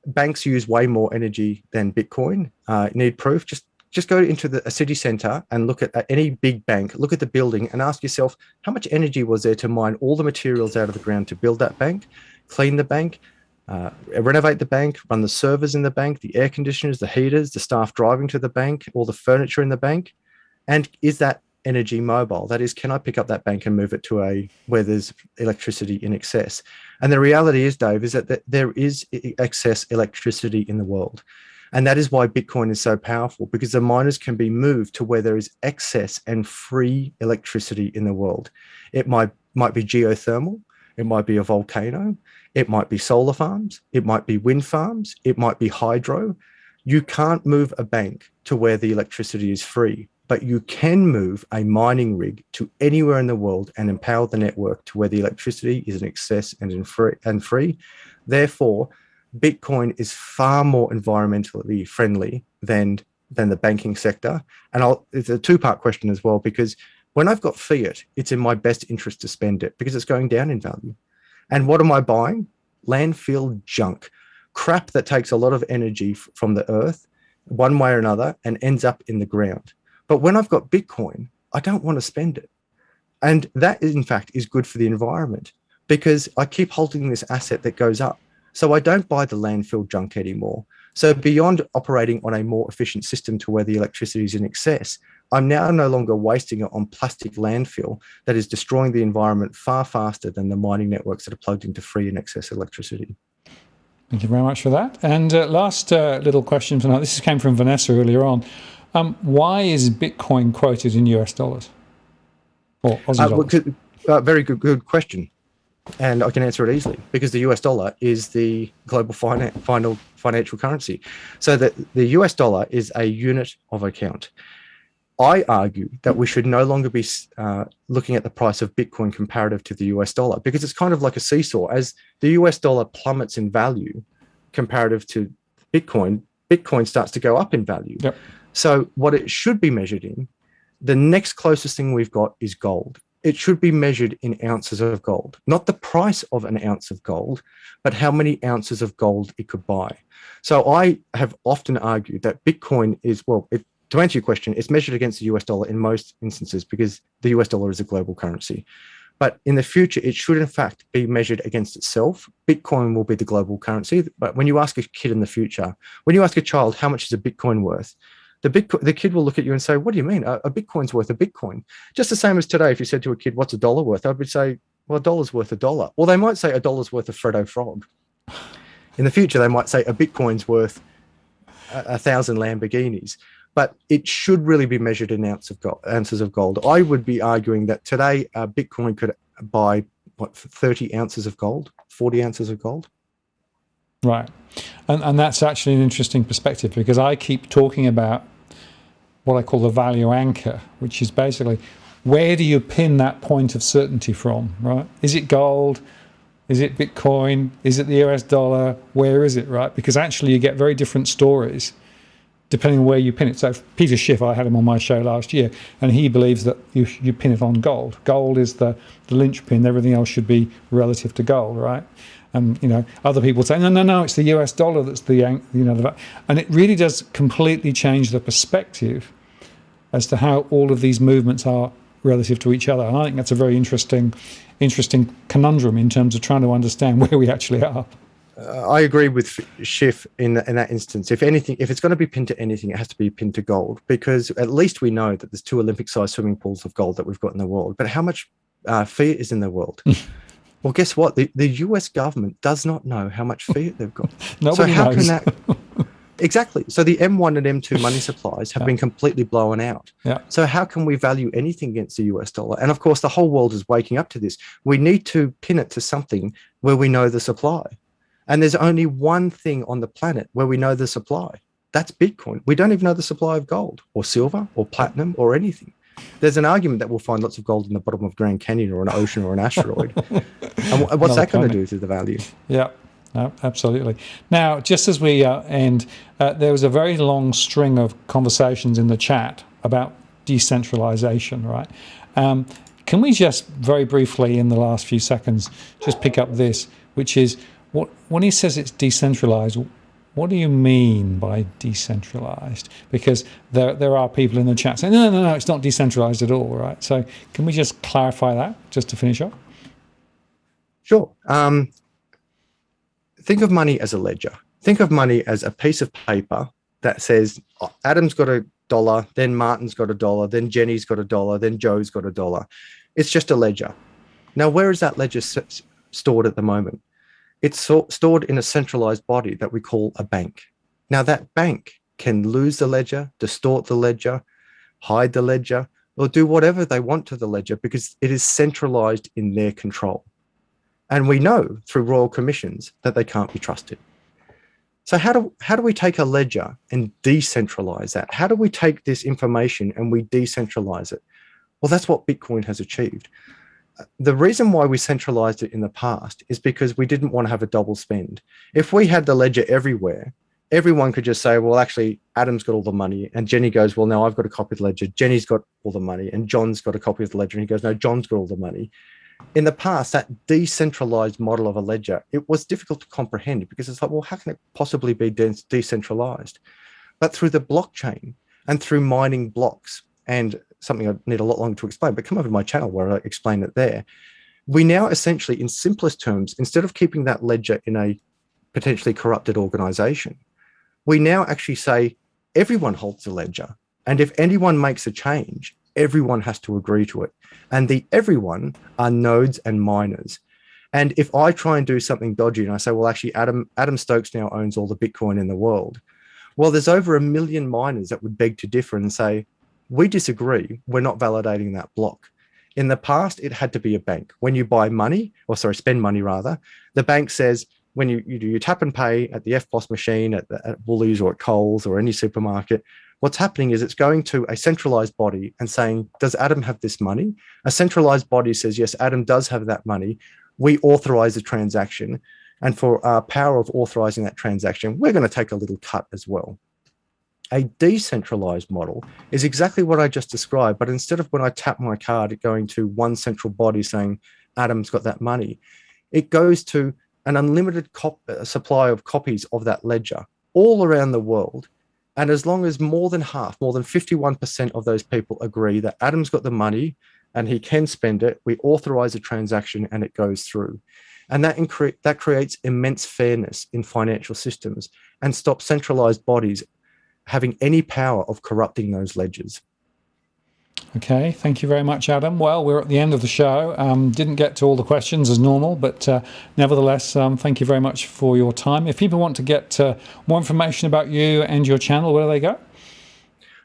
Banks use way more energy than Bitcoin. Need proof? Just go into a city center and look at any big bank, look at the building and ask yourself, how much energy was there to mine all the materials out of the ground to build that bank, clean the bank, renovate the bank, run the servers in the bank, the air conditioners, the heaters, the staff driving to the bank, all the furniture in the bank? And is that energy mobile? That is, can I pick up that bank and move it to where there's electricity in excess? And the reality is, Dave, is that there is excess electricity in the world. And that is why Bitcoin is so powerful, because the miners can be moved to where there is excess and free electricity in the world. It might be geothermal, it might be a volcano, it might be solar farms, it might be wind farms, it might be hydro. You can't move a bank to where the electricity is free, but you can move a mining rig to anywhere in the world and empower the network to where the electricity is in excess and free. Therefore, Bitcoin is far more environmentally friendly than the banking sector. And it's a two-part question as well, because when I've got fiat, it's in my best interest to spend it because it's going down in value. And what am I buying? Landfill junk, crap that takes a lot of energy from the earth one way or another and ends up in the ground. But when I've got Bitcoin, I don't want to spend it. And that, in fact, is good for the environment because I keep holding this asset that goes up. So I don't buy the landfill junk anymore. So beyond operating on a more efficient system to where the electricity is in excess, I'm now no longer wasting it on plastic landfill that is destroying the environment far faster than the mining networks that are plugged into free and excess electricity. Thank you very much for that. And last little question for now. This came from Vanessa earlier on. Why is Bitcoin quoted in US dollars or Aussie dollars? Very good question. And I can answer it easily because the US dollar is the global final financial currency. So that the US dollar is a unit of account. I argue that we should no longer be looking at the price of Bitcoin comparative to the US dollar because it's kind of like a seesaw. As the US dollar plummets in value comparative to Bitcoin, Bitcoin starts to go up in value. Yep. So what it should be measured in, the next closest thing we've got is gold. It should be measured in ounces of gold, not the price of an ounce of gold, but how many ounces of gold it could buy. So I have often argued that Bitcoin is, to answer your question, it's measured against the US dollar in most instances because the US dollar is a global currency. But in the future, it should in fact be measured against itself. Bitcoin will be the global currency. But when you ask a kid in the future, when you ask a child, how much is a Bitcoin worth? The kid will look at you and say, what do you mean? A Bitcoin's worth a Bitcoin. Just the same as today, if you said to a kid, what's a dollar worth? I would say, well, a dollar's worth a dollar. Or they might say a dollar's worth a Freddo Frog. In the future, they might say a Bitcoin's worth 1,000 Lamborghinis. But it should really be measured in ounces of gold. I would be arguing that today, Bitcoin could buy, 30 ounces of gold, 40 ounces of gold. Right. And that's actually an interesting perspective because I keep talking about what I call the value anchor, which is basically where do you pin that point of certainty from, right? Is it gold? Is it Bitcoin? Is it the US dollar? Where is it, right? Because actually you get very different stories depending on where you pin it. So Peter Schiff, I had him on my show last year, and he believes that you pin it on gold. Gold is the linchpin. Everything else should be relative to gold, right? And other people say, no, it's the US dollar that's and it really does completely change the perspective as to how all of these movements are relative to each other. And I think that's a very interesting conundrum in terms of trying to understand where we actually are. I agree with Schiff in that instance. If anything, if it's going to be pinned to anything, it has to be pinned to gold, because at least we know that there's 2 Olympic-sized swimming pools of gold that we've got in the world. But how much fiat is in the world? Well, guess what? The US government does not know how much fiat they've got. Nobody knows. Can that... Exactly. So the M1 and M2 money supplies have been completely blown out. Yeah. So how can we value anything against the US dollar? And of course, the whole world is waking up to this. We need to pin it to something where we know the supply. And there's only one thing on the planet where we know the supply. That's Bitcoin. We don't even know the supply of gold or silver or platinum or anything. There's an argument that we'll find lots of gold in the bottom of Grand Canyon or an ocean or an asteroid. And what's that going to do to the value? Yeah. No, absolutely. Now, just as we end, there was a very long string of conversations in the chat about decentralization, right? Can we just very briefly, in the last few seconds, just pick up this, which is, when he says it's decentralized, what do you mean by decentralized? Because there are people in the chat saying, no, it's not decentralized at all, right? So can we just clarify that, just to finish up? Sure. Think of money as a ledger. Think of money as a piece of paper that says, Adam's got $1, then Martin's got $1, then Jenny's got $1, then Joe's got $1. It's just a ledger. Now, where is that ledger stored at the moment? It's stored in a centralized body that we call a bank. Now, that bank can lose the ledger, distort the ledger, hide the ledger, or do whatever they want to the ledger because it is centralized in their control. And we know through royal commissions that they can't be trusted. So how do we take a ledger and decentralize that? How do we take this information and we decentralize it? Well, that's what Bitcoin has achieved. The reason why we centralized it in the past is because we didn't want to have a double spend. If we had the ledger everywhere, everyone could just say, well, actually, Adam's got all the money. And Jenny goes, well, no, I've got a copy of the ledger. Jenny's got all the money. And John's got a copy of the ledger. And he goes, no, John's got all the money. In the past, that decentralized model of a ledger, it was difficult to comprehend because it's like, well, how can it possibly be decentralized? But through the blockchain and through mining blocks, and something I need a lot longer to explain, but come over to my channel where I explain it there. We now essentially, in simplest terms, instead of keeping that ledger in a potentially corrupted organization, we now actually say everyone holds the ledger. And if anyone makes a change, everyone has to agree to it. And the everyone are nodes and miners. And if I try and do something dodgy and I say, well, actually, Adam Stokes now owns all the Bitcoin in the world. Well, there's over 1 million miners that would beg to differ and say, we disagree, we're not validating that block. In the past, it had to be a bank. When you buy money, spend money rather, the bank says, when you do your tap and pay at the FPOS machine, at Bullish or at Coles or any supermarket, what's happening is it's going to a centralized body and saying, does Adam have this money? A centralized body says, yes, Adam does have that money. We authorize the transaction. And for our power of authorizing that transaction, we're going to take a little cut as well. A decentralized model is exactly what I just described, but instead of when I tap my card, it going to one central body saying, Adam's got that money, it goes to an unlimited supply of copies of that ledger all around the world. And as long as more than 51% of those people agree that Adam's got the money and he can spend it, we authorize a transaction and it goes through. And that creates immense fairness in financial systems and stops centralized bodies having any power of corrupting those ledgers. Okay, thank you very much, Adam. Well, we're at the end of the show. Didn't get to all the questions as normal, but nevertheless, thank you very much for your time. If people want to get more information about you and your channel, where do they go?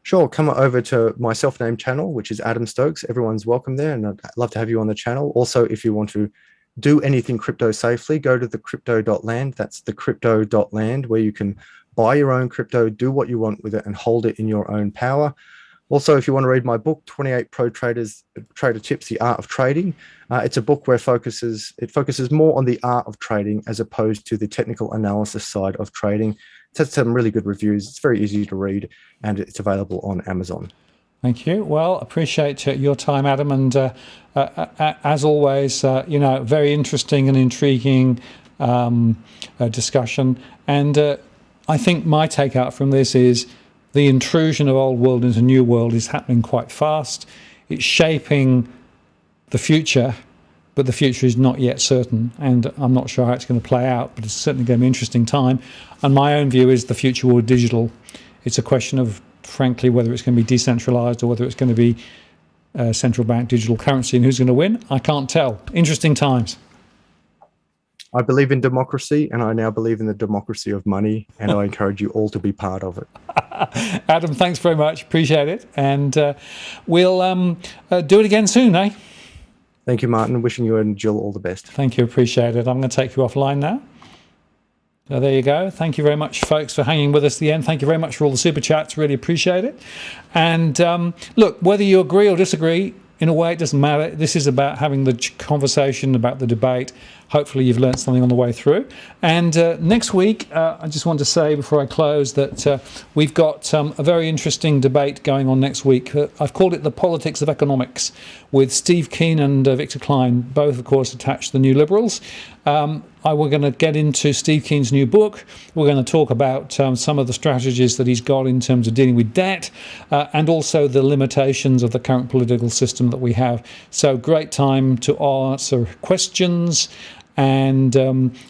Sure, come over to my self-named channel, which is Adam Stokes. Everyone's welcome there, and I'd love to have you on the channel. Also, if you want to do anything crypto safely, go to the crypto.land. That's the crypto.land, where you can buy your own crypto, do what you want with it, and hold it in your own power. Also, if you want to read my book, 28 Trader Tips, The Art of Trading, it's a book where it focuses more on the art of trading as opposed to the technical analysis side of trading. It's had some really good reviews. It's very easy to read, and it's available on Amazon. Thank you. Well, appreciate your time, Adam, and as always, very interesting and intriguing discussion. And I think my takeout from this is the intrusion of old world into new world is happening quite fast. It's shaping the future, but the future is not yet certain, and I'm not sure how it's going to play out, but it's certainly going to be an interesting time. And my own view is the future will be digital. It's a question of, frankly, whether it's going to be decentralized or whether it's going to be central bank digital currency, and who's going to win, I can't tell. Interesting times. I believe in democracy, and I now believe in the democracy of money, and I encourage you all to be part of it. Adam, thanks very much. Appreciate it. And we'll do it again soon, eh? Thank you, Martin. Wishing you and Jill all the best. Thank you. Appreciate it. I'm going to take you offline now. So there you go. Thank you very much, folks, for hanging with us at the end. Thank you very much for all the super chats. Really appreciate it. And look, whether you agree or disagree, in a way, it doesn't matter. This is about having the conversation, about the debate. Hopefully you've learned something on the way through. And next week, I just want to say before I close that we've got a very interesting debate going on next week. I've called it The Politics of Economics, with Steve Keen and Victor Klein, both, of course, attached to the New Liberals. We're going to get into Steve Keen's new book. We're going to talk about some of the strategies that he's got in terms of dealing with debt and also the limitations of the current political system that we have. So great time to answer questions and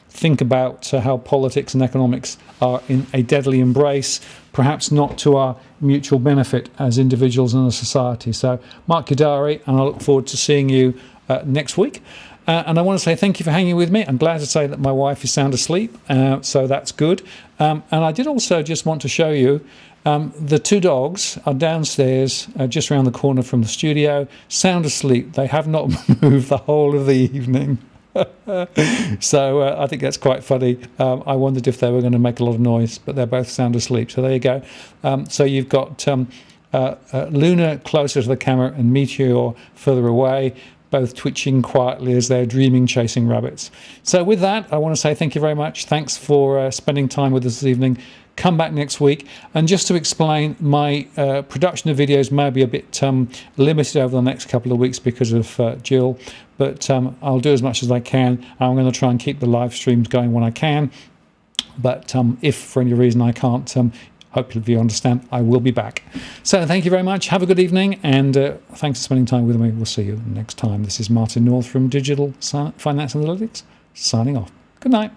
think about how politics and economics are in a deadly embrace, perhaps not to our mutual benefit as individuals and a society. So mark your diary, and I look forward to seeing you next week. And I want to say thank you for hanging with me. I'm glad to say that my wife is sound asleep, so that's good. And I did also just want to show you the two dogs are downstairs, just around the corner from the studio, sound asleep. They have not moved the whole of the evening. So I think that's quite funny. I wondered if they were going to make a lot of noise, but they're both sound asleep. So there you go. So you've got Luna closer to the camera and Meteor further away, both twitching quietly as they're dreaming chasing rabbits. So with that, I want to say thank you very much. Thanks for spending time with us this evening. Come back next week. And just to explain, my production of videos may be a bit limited over the next couple of weeks because of Jill, but I'll do as much as I can. I'm going to try and keep the live streams going when I can. But if for any reason I can't, hopefully you understand, I will be back. So thank you very much. Have a good evening, and thanks for spending time with me. We'll see you next time. This is Martin North from Digital Finance Analytics, signing off. Good night.